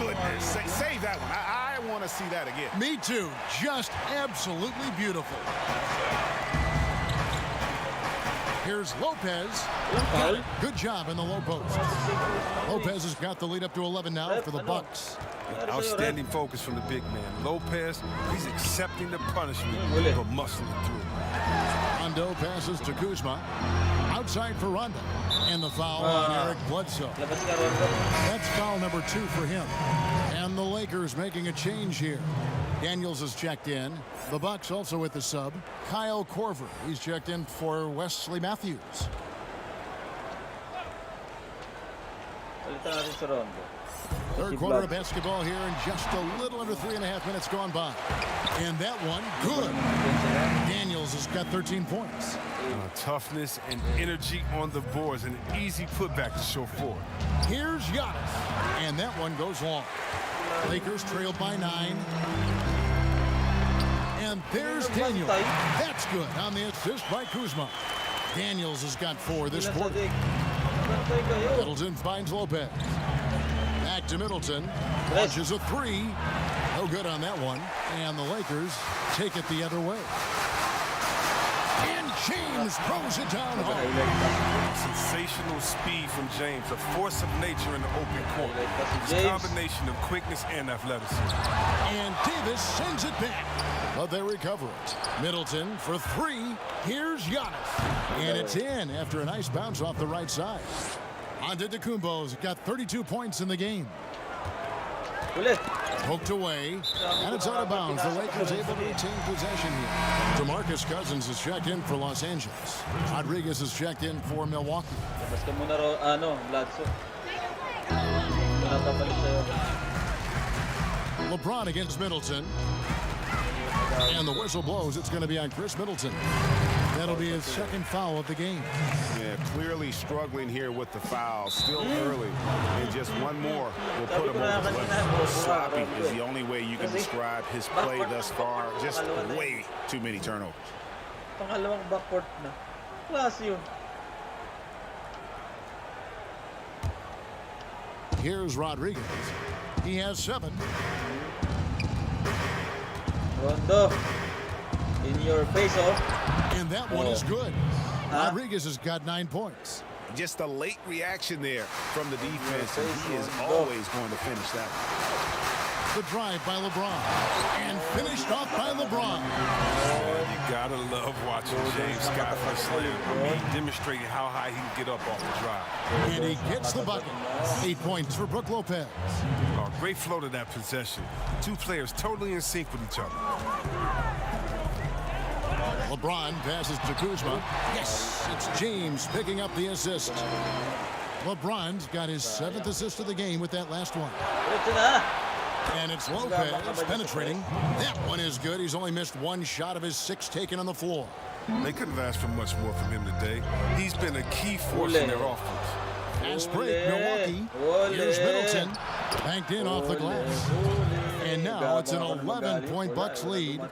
goodness. Save that one. I want to see that again. Me too. Just absolutely beautiful. Here's Lopez. Good job in the low post. Lopez has got the lead up to 11 now for the Bucks. Outstanding focus from the big man. Lopez, he's accepting the punishment for muscling it through. Rondo passes to Kuzma. Outside for Rondo. And the foul on Eric Bledsoe. That's foul number 2 for him. And the Lakers making a change here. Daniels is checked in. The Bucks also with the sub. Kyle Korver. He's checked in for Wesley Matthews. Third quarter of basketball here in just a little under 3.5 minutes gone by. And that one, good. Daniels has got 13 points. Toughness and energy on the boards. An easy putback to show forward. Here's Giannis. And that one goes long. Lakers trailed by 9. And there's Daniels. That's good on the assist by Kuzma. Daniels has got 4 this quarter. Middleton finds Lopez. Back to Middleton. Launches a 3. No good on that one. And the Lakers take it the other way. And James throws it down hard. Sensational speed from James, a force of nature in the open court. It's a combination of quickness and athleticism. And Davis sends it back. But they recover it. Middleton for 3. Here's Giannis. And it's in after a nice bounce off the right side. Antetokounmpo's got 32 points in the game. Poked away, and it's out of bounds. The Lakers able to retain possession here. DeMarcus Cousins is checked in for Los Angeles. Rodriguez is checked in for Milwaukee. LeBron against Middleton. And the whistle blows. It's going to be on Chris Middleton. That'll be his second foul of the game. Yeah, clearly struggling here with the foul. Still early. And just one more will put him over the limit. Sloppy is the only way you can describe his play thus far. Just way too many turnovers. Pangalawang backcourt na. Klase yun. Here's Rodriguez. He has 7. Rondo. In your face, oh. And that one is good. Rodriguez has got 9 points. Just a late reaction there from the defense, and he is always going to finish that one. The drive by LeBron. And finished off by LeBron. You gotta love watching James Scott for slam. He demonstrated how high he can get up off the drive. And he gets the bucket. 8 points for Brook Lopez. Oh, great flow to that possession. 2 players totally in sync with each other. LeBron passes to Kuzma. Yes, it's James picking up the assist. LeBron's got his 7th assist of the game with that last one. And it's Lopez penetrating. That one is good. He's only missed 1 shot of his 6 taken on the floor. They couldn't have asked for much more from him today. He's been a key force in their offense. Fast break, Milwaukee. Here's Middleton. Banked in off the glass. And now it's an 11-point Bucks lead.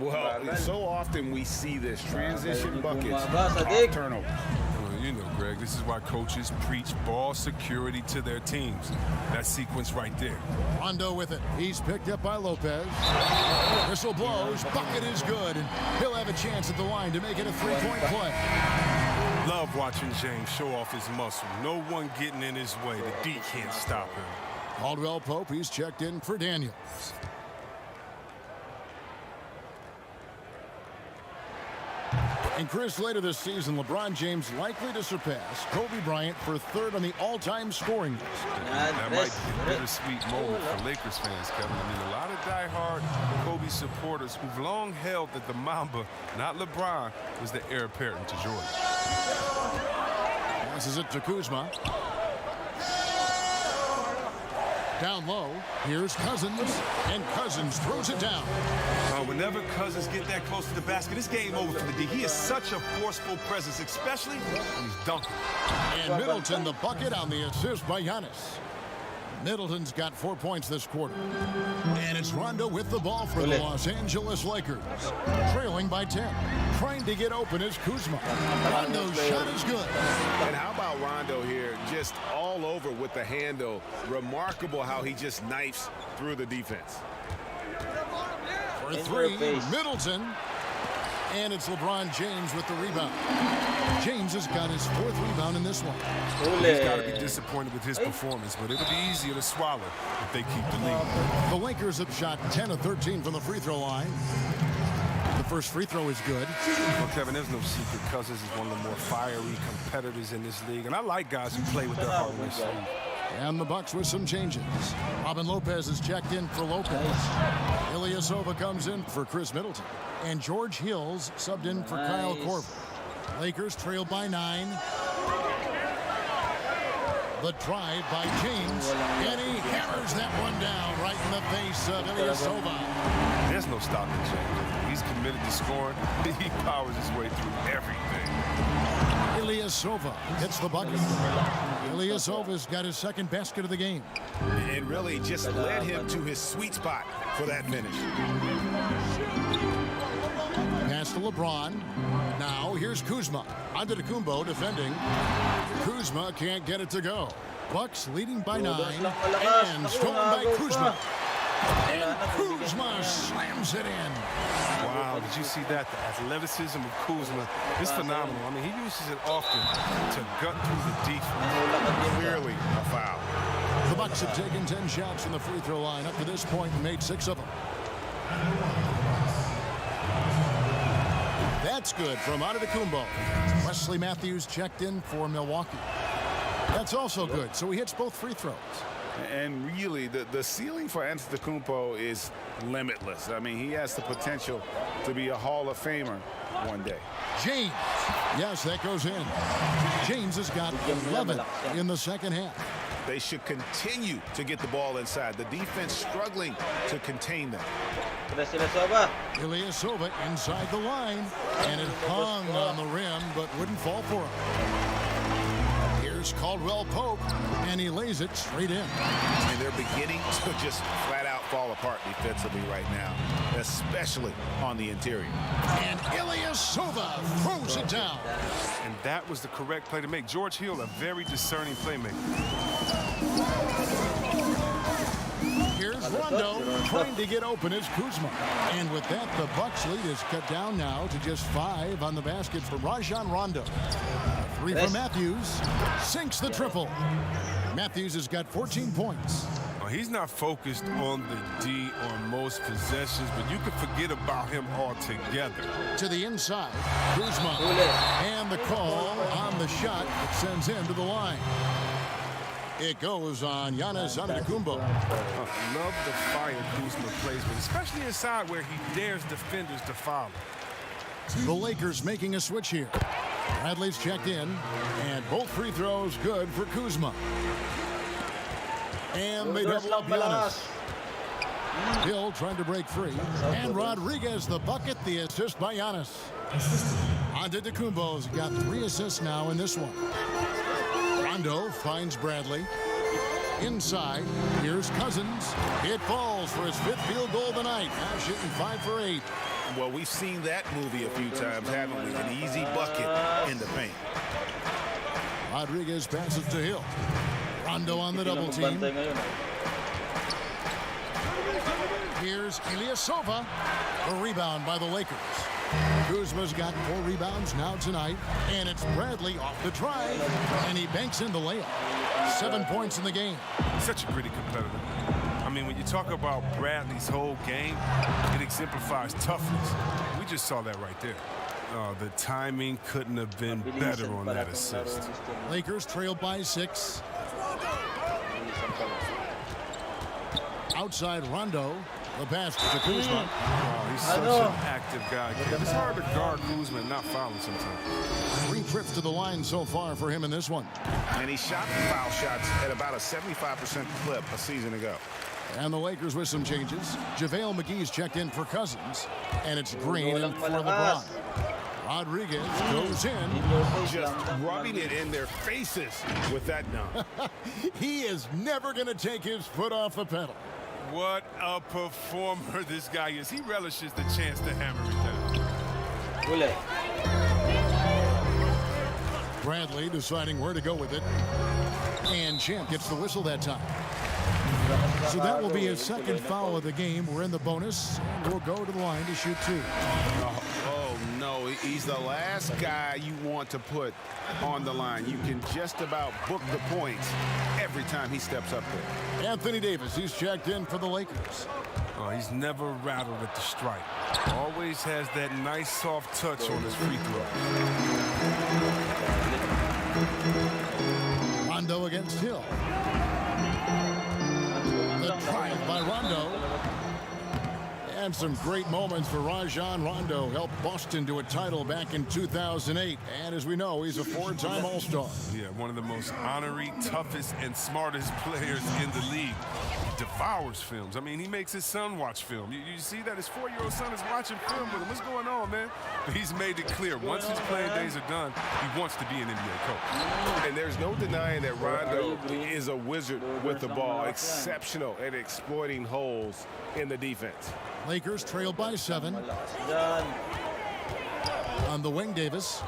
Well, so often we see this transition buckets off turnovers. Well, you know, Greg, this is why coaches preach ball security to their teams. That sequence right there. Rondo with it. He's picked up by Lopez. Whistle blows. Bucket is good. And he'll have a chance at the line to make it a 3-point play. Love watching James show off his muscle. No one getting in his way. The D can't stop him. Caldwell Pope, he's checked in for Daniels. And Chris, later this season, LeBron James likely to surpass Kobe Bryant for third on the all-time scoring list. That might be a bittersweet moment for Lakers fans, Kevin. I mean, a lot of diehard Kobe supporters who've long held that the Mamba, not LeBron, was the heir apparent to Jordan. Passes it to Kuzma. Down low, here's Cousins, and Cousins throws it down. Whenever Cousins get that close to the basket, it's game over for the D. He is such a forceful presence, especially when he's dunking. And Middleton the bucket on the assist by Giannis. Middleton's got 4 points this quarter. And it's Rondo with the ball for the Los Angeles Lakers. Trailing by 10. Trying to get open is Kuzma. Rondo's shot is good. And how about Rondo here? Just all over with the handle. Remarkable how he just knifes through the defense. For three, Middleton. And it's LeBron James with the rebound. James has got his 4th rebound in this one. He's got to be disappointed with his performance, but it'll be easier to swallow if they keep the lead. The Lakers have shot 10 of 13 from the free throw line. The first free throw is good. Well, Kevin, there's no secret. Cousins is one of the more fiery competitors in this league, and I like guys who play with their heart on their sleeve. And the Bucks with some changes. Robin Lopez is checked in for Lopez. Ilyasova comes in for Chris Middleton. And George Hills subbed in for Kyle Korver. Lakers trail by 9. The drive by James. And he hammers that one down right in the face of Ilyasova. There's no stopping James. He's committed to scoring. He powers his way through everything. Ilyasova hits the bucket. Ilyasova's got his 2nd basket of the game. And really just led him to his sweet spot for that finish. Pass to LeBron. Now here's Kuzma. Antetokounmpo defending. Kuzma can't get it to go. Bucks leading by 9. And stolen by Kuzma. And Kuzma slams it in. Wow, did you see that? The athleticism of Kuzma is phenomenal. I mean, he uses it often to gut through the defense. Clearly a foul. The Bucks have taken 10 shots from the free throw line up to this point and made 6 of them. That's good from Antetokounmpo. Wesley Matthews checked in for Milwaukee. That's also good, so he hits both free throws. And really, the ceiling for Antetokounmpo is limitless. I mean, he has the potential to be a Hall of Famer one day. James. Yes, that goes in. James has got 11 in the second half. They should continue to get the ball inside. The defense struggling to contain them. Ilyasova inside the line, and it hung on the rim, but wouldn't fall for him. Here's Caldwell Pope, and he lays it straight in. And they're beginning to just flat out fall apart defensively right now, especially on the interior. And Ilyasova throws it down. And that was the correct play to make. George Hill, a very discerning playmaker. Here's Rondo trying to get open as Kuzma. And with that, the Bucks lead is cut down now to just 5 on the basket for Rajon Rondo. 3 for Matthews. Sinks the triple. Matthews has got 14 points. Well, he's not focused on the D on most possessions, but you can forget about him altogether. To the inside, Kuzma. And the call on the shot that sends him to the line. It goes on Giannis Antetokounmpo. Love the fire Kuzma plays with, especially inside where he dares defenders to follow. The Lakers making a switch here. Bradley's checked in, and both free throws good for Kuzma. And they double up Giannis. Hill trying to break free. And Rodriguez the bucket, the assist by Giannis. Antetokounmpo's got 3 assists now in this one. Rondo finds Bradley. Inside, here's Cousins. It falls for his 5th field goal of the night. Now shooting 5 for 8. Well, we've seen that movie a few times, haven't we? An easy bucket in the paint. Rodriguez passes to Hill. Rondo on the double team. Here's Ilyasova. A rebound by the Lakers. Kuzma's got 4 rebounds now tonight, and it's Bradley off the drive, and he banks in the layup. 7 points in the game. Such a gritty competitor. I mean, when you talk about Bradley's whole game, it exemplifies toughness. We just saw that right there. Oh, the timing couldn't have been better on that assist. Lakers trail by 6. Outside Rondo. The pass to Kuzma. Oh, he's such an active guy. It's hard to guard Kuzma and not foul him sometimes. 3 trips to the line so far for him in this one. And he shot the foul shots at about a 75% clip a season ago. And the Lakers with some changes. JaVale McGee's checked in for Cousins. And it's Green in for LeBron. Rodriguez goes in. Just rubbing it in their faces with that dunk. He is never going to take his foot off the pedal. What a performer this guy is. He relishes the chance to hammer it down. Bradley deciding where to go with it. And Champ gets the whistle that time. So that will be his second foul of the game. We're in the bonus. And we'll go to the line to shoot 2. Oh, no. He's the last guy you want to put on the line. You can just about book the points every time he steps up there. Anthony Davis, he's checked in for the Lakers. Oh, he's never rattled at the stripe. Always has that nice soft touch on his free throw. Rondo against Hill. The drive by Rondo. And some great moments for Rajon Rondo. Helped Boston to a title back in 2008. And as we know, he's a 4-time All-Star. Yeah, one of the most honorary, toughest, and smartest players in the league. He devours films. I mean, he makes his son watch film. You see that his 4-year-old son is watching film with him. What's going on, man? But he's made it clear. Once his playing days are done, he wants to be an NBA coach. And there's no denying that Rondo is a wizard with the ball. Exceptional at exploiting holes in the defense. Lakers trail by 7. On the wing, Davis.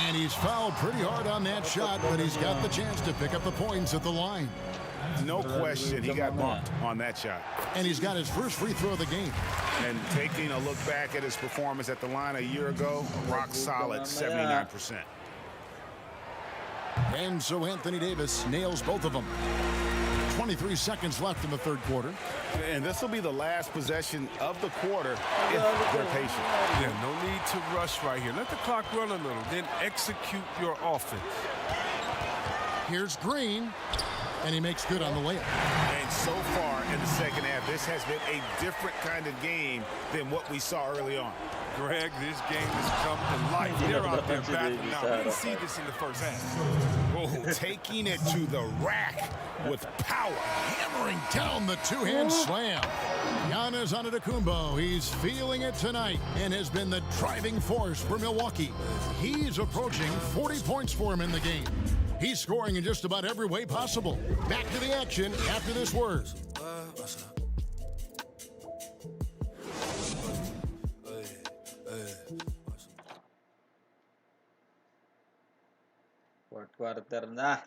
And he's fouled pretty hard on that shot, but he's got the chance to pick up the points at the line. No question he got bumped on that shot. And he's got his first free throw of the game. And taking a look back at his performance at the line a year ago, rock solid, 79%. And so Anthony Davis nails both of them. 23 seconds left in the third quarter. And this will be the last possession of the quarter if they're patient. Yeah, no need to rush right here. Let the clock run a little, then execute your offense. Here's Green, and he makes good on the layup. And so far in the second half, this has been a different kind of game than what we saw early on. Greg, this game has come to life. They're out there battling now. We didn't see this in the first half. Oh, taking it to the rack with power. Hammering down the two-hand slam. Giannis Antetokounmpo, he's feeling it tonight and has been the driving force for Milwaukee. He's approaching 40 points for him in the game. He's scoring in just about every way possible. Back to the action after this word. Quarter na.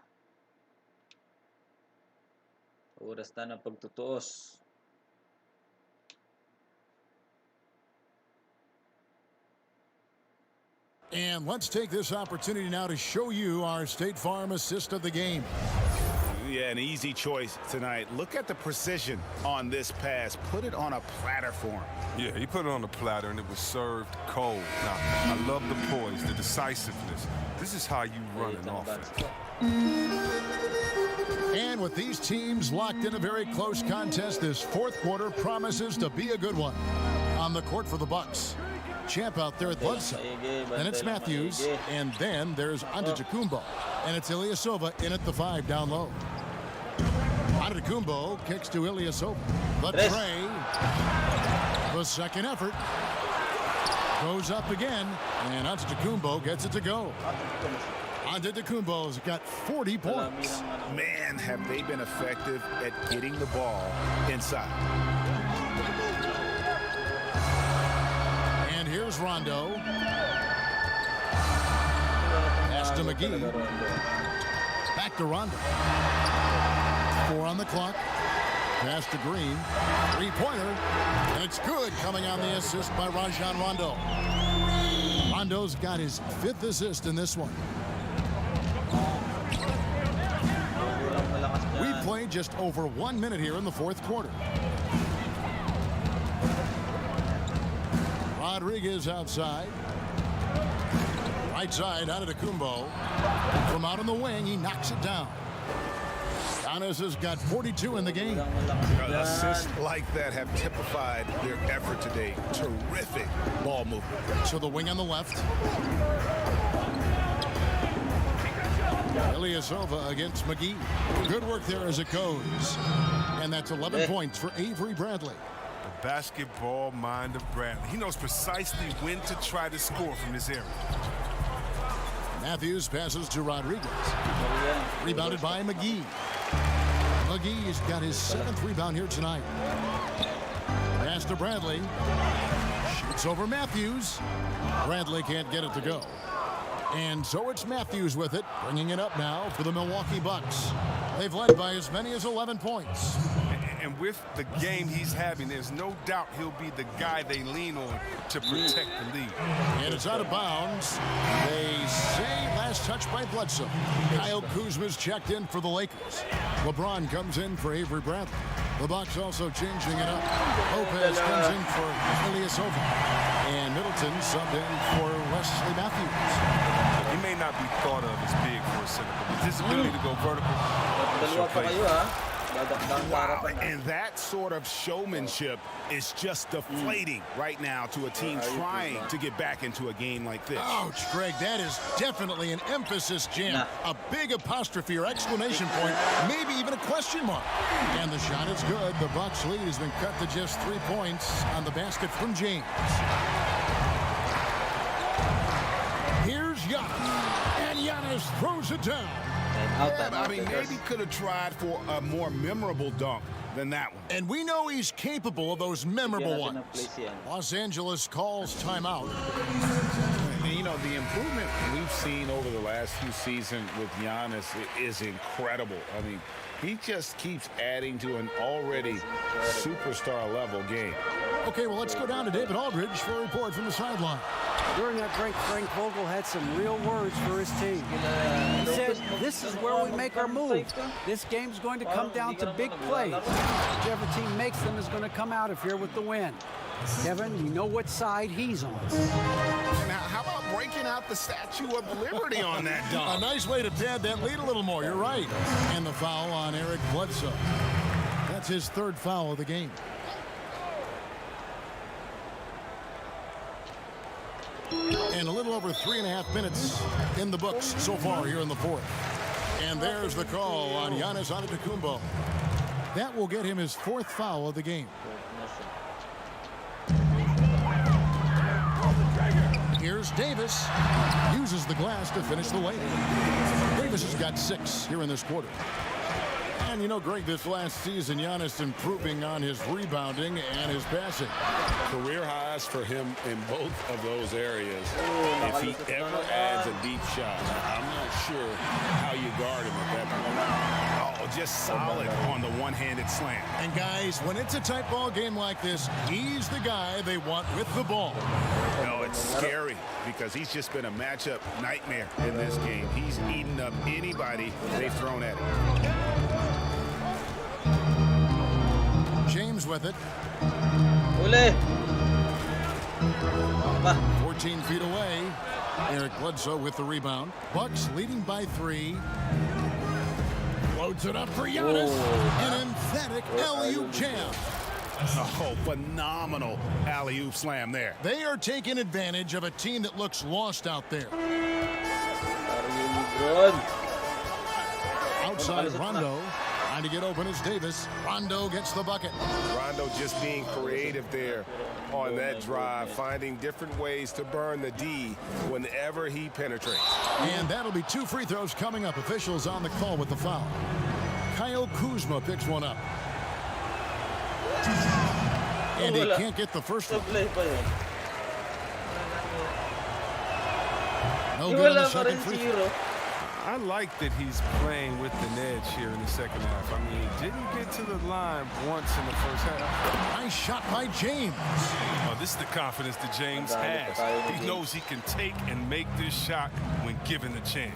Oras na ng pagtutuos. And let's take this opportunity now to show you our State Farm assist of the game. Yeah, an easy choice tonight. Look at the precision on this pass. Put it on a platter for him. Yeah, he put it on a platter, and it was served cold. Now, I love the poise, the decisiveness. This is how you run an offense. And with these teams locked in a very close contest, this fourth quarter promises to be a good one. On the court for the Bucks, Champ out there at Bledsoe. Then it's Matthews, and then there's Antetokounmpo. And it's Ilyasova in at the 5 down low. Antetokounmpo kicks to Ilyasova. The tray. The second effort. Goes up again, and Antetokounmpo gets it to go. Antetokounmpo's got 40 points. Man, have they been effective at getting the ball inside. And here's Rondo. Pass to McGee. Back to Rondo. 4 on the clock. Pass to Green. 3-pointer. And it's good, coming on the assist by Rajon Rondo. Rondo's got his 5th assist in this one. We've played just over 1 minute here in the fourth quarter. Rodriguez outside. Right side, Antetokounmpo. From out on the wing, he knocks it down. Giannis has got 42 in the game. Assists like that have typified their effort today. Terrific ball movement. So the wing on the left. Ilyasova against McGee. Good work there as it goes. And that's 11 points for Avery Bradley. The basketball mind of Bradley. He knows precisely when to try to score from this area. Matthews passes to Rodriguez. Rebounded by McGee. McGee's got his 7th rebound here tonight. Pass to Bradley. Shoots over Matthews. Bradley can't get it to go. And so it's Matthews with it, bringing it up now for the Milwaukee Bucks. They've led by as many as 11 points. And with the game he's having, there's no doubt he'll be the guy they lean on to protect the lead. And it's out of bounds. They say last touch by Bledsoe. Kyle Kuzma's checked in for the Lakers. LeBron comes in for Avery Bradley. The Bucks also changing it up. Lopez comes in for Ilyasova. And Middleton subbed in for Wesley Matthews. He may not be thought of as big for a center, but his ability to go vertical. Wow, and that sort of showmanship is just deflating right now to a team trying to get back into a game like this. Ouch, Greg, that is definitely an emphasis jam. A big apostrophe or exclamation point, maybe even a question mark. And the shot is good. The Bucks lead has been cut to just 3 points on the basket from James. Here's Giannis, and Giannis throws it down. Yeah, I mean, maybe could have tried for a more memorable dunk than that one. And we know he's capable of those memorable ones. Los Angeles calls timeout. And, you know, the improvement we've seen over the last few seasons with Giannis is incredible. I mean, he just keeps adding to an already superstar-level game. Okay, well, let's go down to David Aldridge for a report from the sideline. During that break, Frank Vogel had some real words for his team. He said, this is where we make our move. This game's going to come down to big plays. Whichever team makes them is going to come out of here with the win. Kevin, you know what side he's on. Now, how about breaking out the Statue of Liberty on that dunk? A nice way to pad that lead a little more. You're right. And the foul on Eric Bledsoe. That's his 3rd foul of the game. And a little over 3.5 minutes in the books so far here in the 4th. And there's the call on Giannis Antetokounmpo. That will get him his 4th foul of the game. Here's Davis. Uses the glass to finish the layup. Davis has got 6 here in this quarter. And you know, Greg, this last season, Giannis improving on his rebounding and his passing. Career highs for him in both of those areas. If he ever adds a deep shot, I'm not sure how you guard him at that point. Oh, just solid on the one-handed slam. And guys, when it's a tight ball game like this, he's the guy they want with the ball. No, it's scary because he's just been a matchup nightmare in this game. He's eaten up anybody they've thrown at him. James with it. 14 feet away. Eric Bledsoe with the rebound. Bucks leading by 3. Floats it up for Giannis. An emphatic alley-oop jam. Oh, phenomenal alley-oop slam there. They are taking advantage of a team that looks lost out there. Outside Rondo. Trying to get open is Davis. Rondo gets the bucket. Rondo just being creative there on that drive, finding different ways to burn the D whenever he penetrates. And that'll be 2 free throws coming up. Officials on the call with the foul. Kyle Kuzma picks one up. And he can't get the first one. No good on the second free throw. I like that he's playing with an edge here in the second half. I mean, he didn't get to the line once in the first half. Nice shot by James. Oh, this is the confidence that James has. He knows he can take and make this shot when given the chance.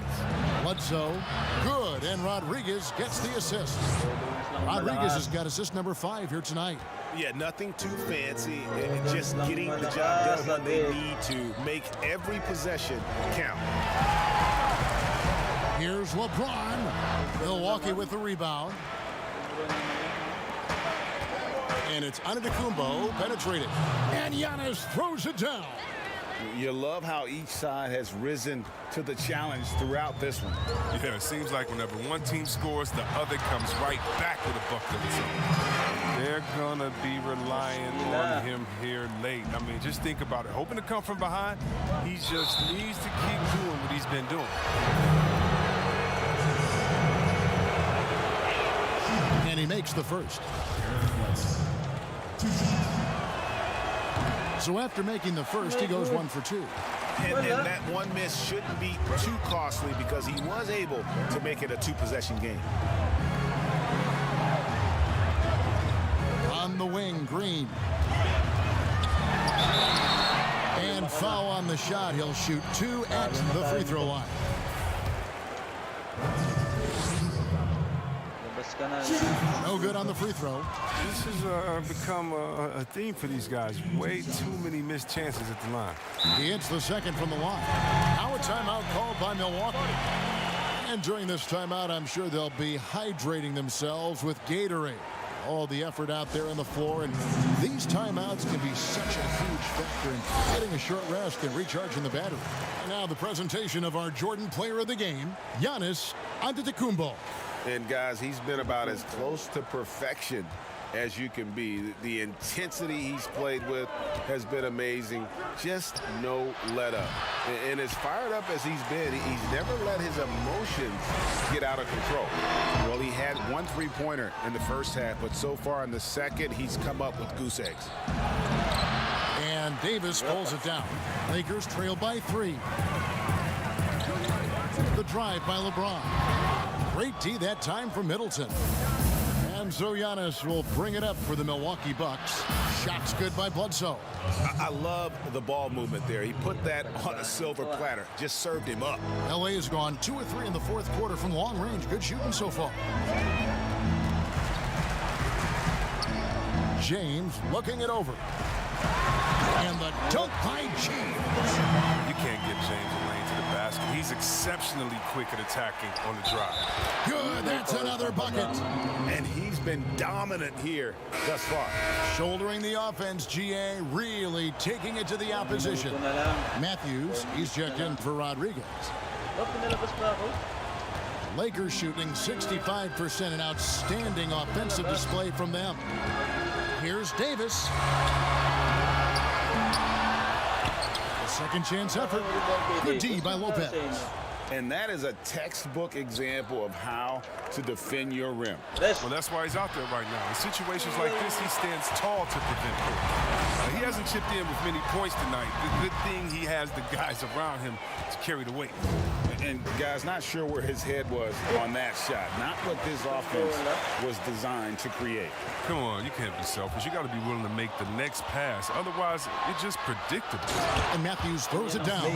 Bledsoe, good, and Rodriguez gets the assist. Rodriguez has got assist number 5 here tonight. Yeah, nothing too fancy. Just getting the job done when they need to. Make every possession count. Here's LeBron. Milwaukee with the rebound. And it's Antetokounmpo penetrated. And Giannis throws it down. You love how each side has risen to the challenge throughout this one. Yeah, it seems like whenever one team scores, the other comes right back with a bucket of its own. They're gonna be relying on him here late. I mean, just think about it. Hoping to come from behind, he just needs to keep doing what he's been doing. And he makes the first. So after making the first, he goes 1 for 2. And that one miss shouldn't be too costly because he was able to make it a 2-possession game. On the wing, Green. And foul on the shot. He'll shoot 2 at the free throw line. No good on the free throw. This has become a theme for these guys. Way too many missed chances at the line. He hits the second from the line. Now a timeout called by Milwaukee. And during this timeout, I'm sure they'll be hydrating themselves with Gatorade. All the effort out there on the floor, and these timeouts can be such a huge factor in getting a short rest and recharging the battery. And now the presentation of our Jordan Player of the Game, Giannis Antetokounmpo. And guys, he's been about as close to perfection as you can be. The intensity he's played with has been amazing. Just no let up. And as fired up as he's been, he's never let his emotions get out of control. Well, he had 1 3-pointer in the first half, but so far in the second, he's come up with goose eggs. And Davis pulls it down. Lakers trail by 3. The drive by LeBron. Great D that time from Middleton. And so Giannis will bring it up for the Milwaukee Bucks. Shots good by Bledsoe. I love the ball movement there. He put that on a silver platter. Just served him up. LA has gone 2 of 3 in the fourth quarter from long range. Good shooting so far. James looking it over. And the dunk by James. You can't get James a lane to the basket. He's exceptionally quick at attacking on the drive. Good, that's another bucket. And he's been dominant here thus far. Shouldering the offense, GA really taking it to the opposition. Matthews, he's checked in for Rodriguez. Lakers shooting 65%, an outstanding offensive display from them. Here's Davis. Second chance effort. Good D by Lopez. And that is a textbook example of how to defend your rim. Well, that's why he's out there right now. In situations like this, he stands tall to prevent points. He hasn't chipped in with many points tonight. The good thing, he has the guys around him to carry the weight. And guys, not sure where his head was on that shot. Not what this offense was designed to create. Come on, you can't be selfish. You got to be willing to make the next pass. Otherwise, it's just predictable. And Matthews throws it down.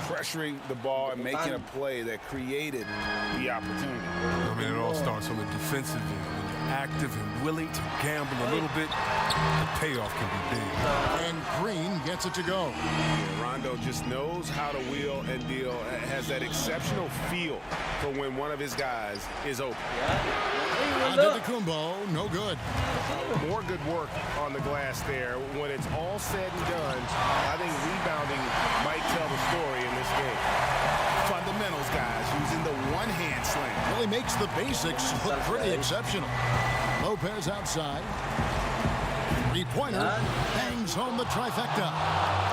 Pressuring the ball and making a play that created the opportunity. I mean, it all starts on the defensive end. When you're active and willing to gamble a little bit, the payoff can be big. And Green gets it to go. Yeah, Rondo just knows how to wheel and deal. Has that exceptional feel for when one of his guys is open. Antetokounmpo, no good. More good work on the glass there. When it's all said and done, I think rebounding might tell the story in this game. Fundamentals, guys, using the one-hand slam. Really makes the basics look pretty exceptional. Lopez outside. Three-pointer bangs home the trifecta.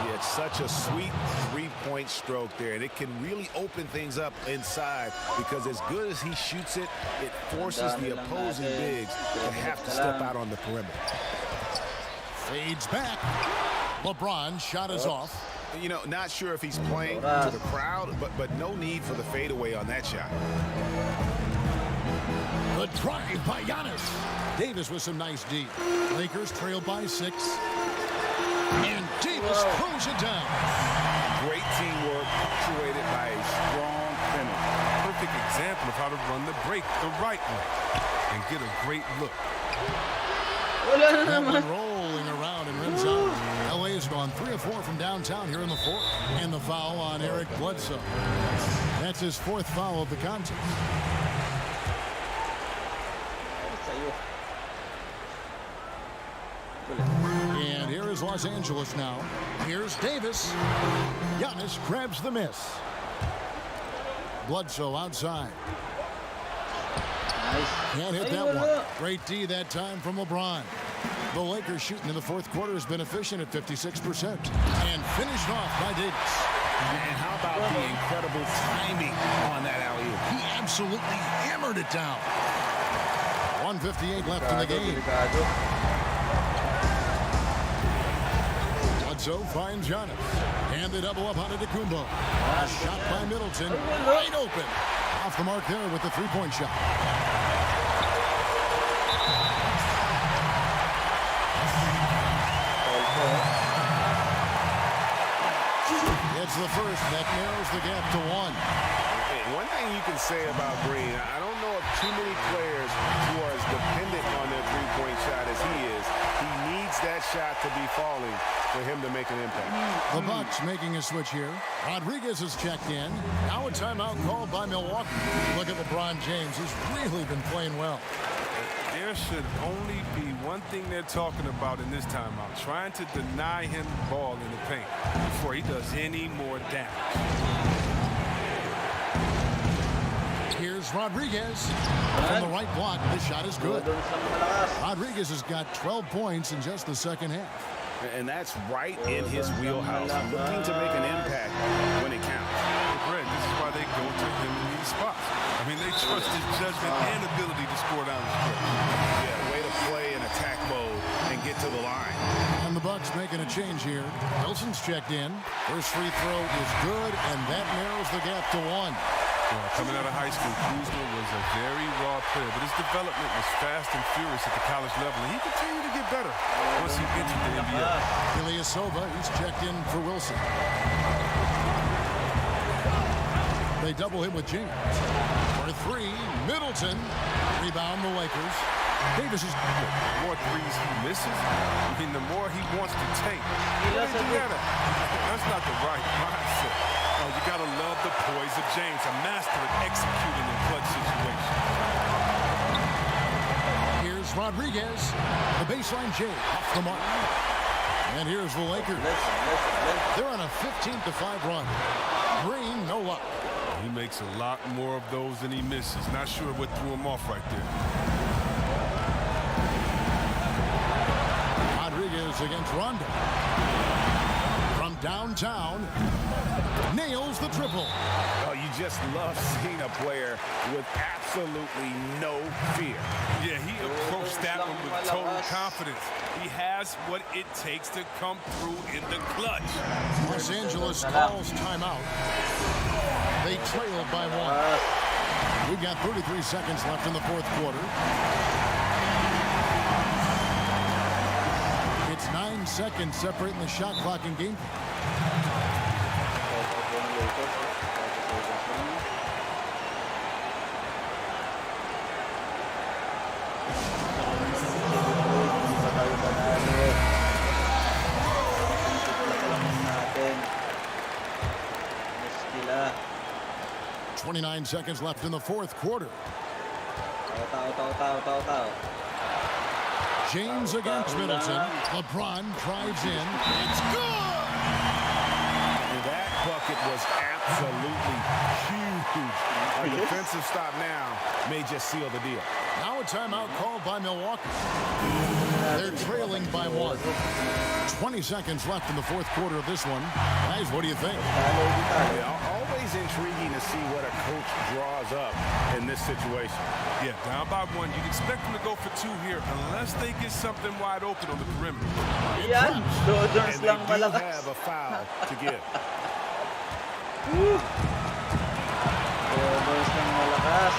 Yeah, it's such a sweet three-point stroke there, and it can really open things up inside because as good as he shoots it, it forces the opposing bigs to have to step out on the perimeter. Fades back. LeBron shot is off. You know, not sure if he's playing to the crowd, but no need for the fadeaway on that shot. drive by Giannis. Davis with some nice D. Lakers trail by 6. And Davis throws it down. Great teamwork, punctuated by a strong finish. Perfect example of how to run the break the right way and get a great look. That one rolling around and rims out. LA has gone 3 of 4 from downtown here in the fourth. And the foul on Eric Bledsoe. That's his 4th foul of the contest. And here is Los Angeles now. Here's Davis. Giannis grabs the miss. Bledsoe outside. Can't hit that one. Great D that time from LeBron. The Lakers shooting in the fourth quarter has been efficient at 56%. And finished off by Davis. And how about the incredible timing on that alley-oop? He absolutely hammered it down. 1:58 left in the game. Bledsoe finds Giannis. And they double up on Antetokounmpo. A shot by Middleton. Wide open. Off the mark there with the three-point shot. It's the first that narrows the gap to 1. One thing you can say about Green, I don't know of too many players who are as dependent on their three-point shot as he is. He needs that shot to be falling for him to make an impact. The Bucks making a switch here. Rodriguez is checked in. Now a timeout called by Milwaukee. Look at LeBron James. He's really been playing well. There should only be one thing they're talking about in this timeout, trying to deny him the ball in the paint before he does any more damage. Here's Rodriguez. From the right block, the shot is good. Rodriguez has got 12 points in just the second half. And that's right in his wheelhouse, looking to make an impact when it counts. Greg, this is why they go to him in these spots. I mean, they trust his judgment and ability to score down the stretch. Yeah, way to play in attack mode and get to the line. And the Bucks making a change here. Wilson's checked in. First free throw is good, and that narrows the gap to 1. Coming out of high school, Kuzma was a very raw player, but his development was fast and furious at the college level, and he continued to get better once he entered the NBA. Ilyasova, he's checked in for Wilson. They double him with James. For 3, Middleton. Rebound the Lakers. Davis is the more threes he misses, I mean, the more he wants to take. That's not the right mindset. Oh, you gotta love the poise of James, a master at executing in clutch situations. Here's Rodriguez. The baseline J off the mark. And here's the Lakers. They're on a 15-5 run. Green, no luck. He makes a lot more of those than he misses. Not sure what threw him off right there. Rodriguez against Rondo. From downtown, nails the triple. Oh, you just love seeing a player with absolutely no fear. Yeah, he approached that one with total confidence. He has what it takes to come through in the clutch. Los Angeles calls timeout. They trailed by 1. We've got 33 seconds left in the fourth quarter. It's 9 seconds separating the shot clock and game. natin. 29 seconds left in the fourth quarter. James against Middleton. LeBron drives in. It's good! That bucket was absolutely huge. A defensive stop now may just seal the deal. Now a timeout called by Milwaukee. They're trailing by 1. 20 seconds left in the fourth quarter of this one. Guys, what do you think? Always intriguing to see what a coach draws up in this situation. Yeah, down by 1. You'd expect them to go for 2 here unless they get something wide open on the perimeter. Yan, Dodgers And lang they do malakas. have a foul to give. Dodgers lang malakas.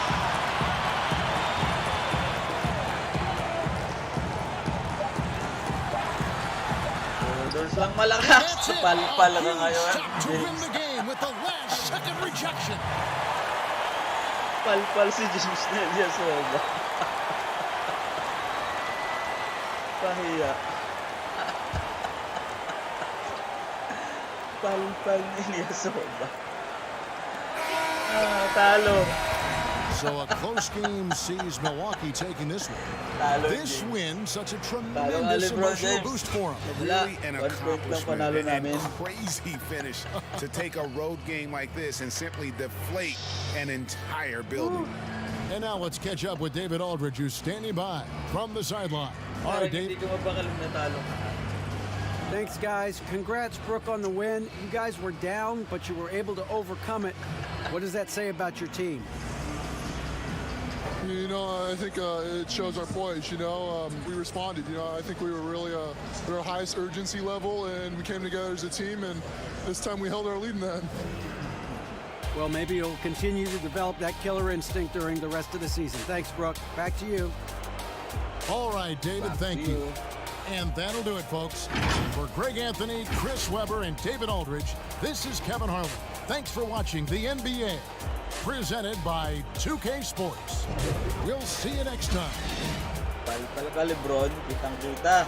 Walang malakas. That's it. Palpal A ka huge ngayon. stop to win the game with the last second rejection. Palpal si James Nelson. Pahiya. Palpal ni Ilyasova. Talo. So a close game sees Milwaukee taking this one. This win, such a tremendous emotional boost for them. Really an accomplishment and crazy finish to take a road game like this and simply deflate an entire building. And now let's catch up with David Aldridge, who's standing by from the sideline. All right, Dave. Thanks, guys. Congrats, Brooke, on the win. You guys were down, but you were able to overcome it. What does that say about your team? You know, I think it shows our poise. You know, we responded. You know, I think we were really at our highest urgency level, and we came together as a team, and this time we held our lead in that. Well, maybe you'll continue to develop that killer instinct during the rest of the season. Thanks, Brooke. Back to you. All right, David, thank you. And that'll do it, folks. For Greg Anthony, Chris Webber, and David Aldridge, this is Kevin Harlan. Thanks for watching the NBA, presented by 2K Sports. We'll see you next time. Palpal ka, Lebron. Kitang-kita.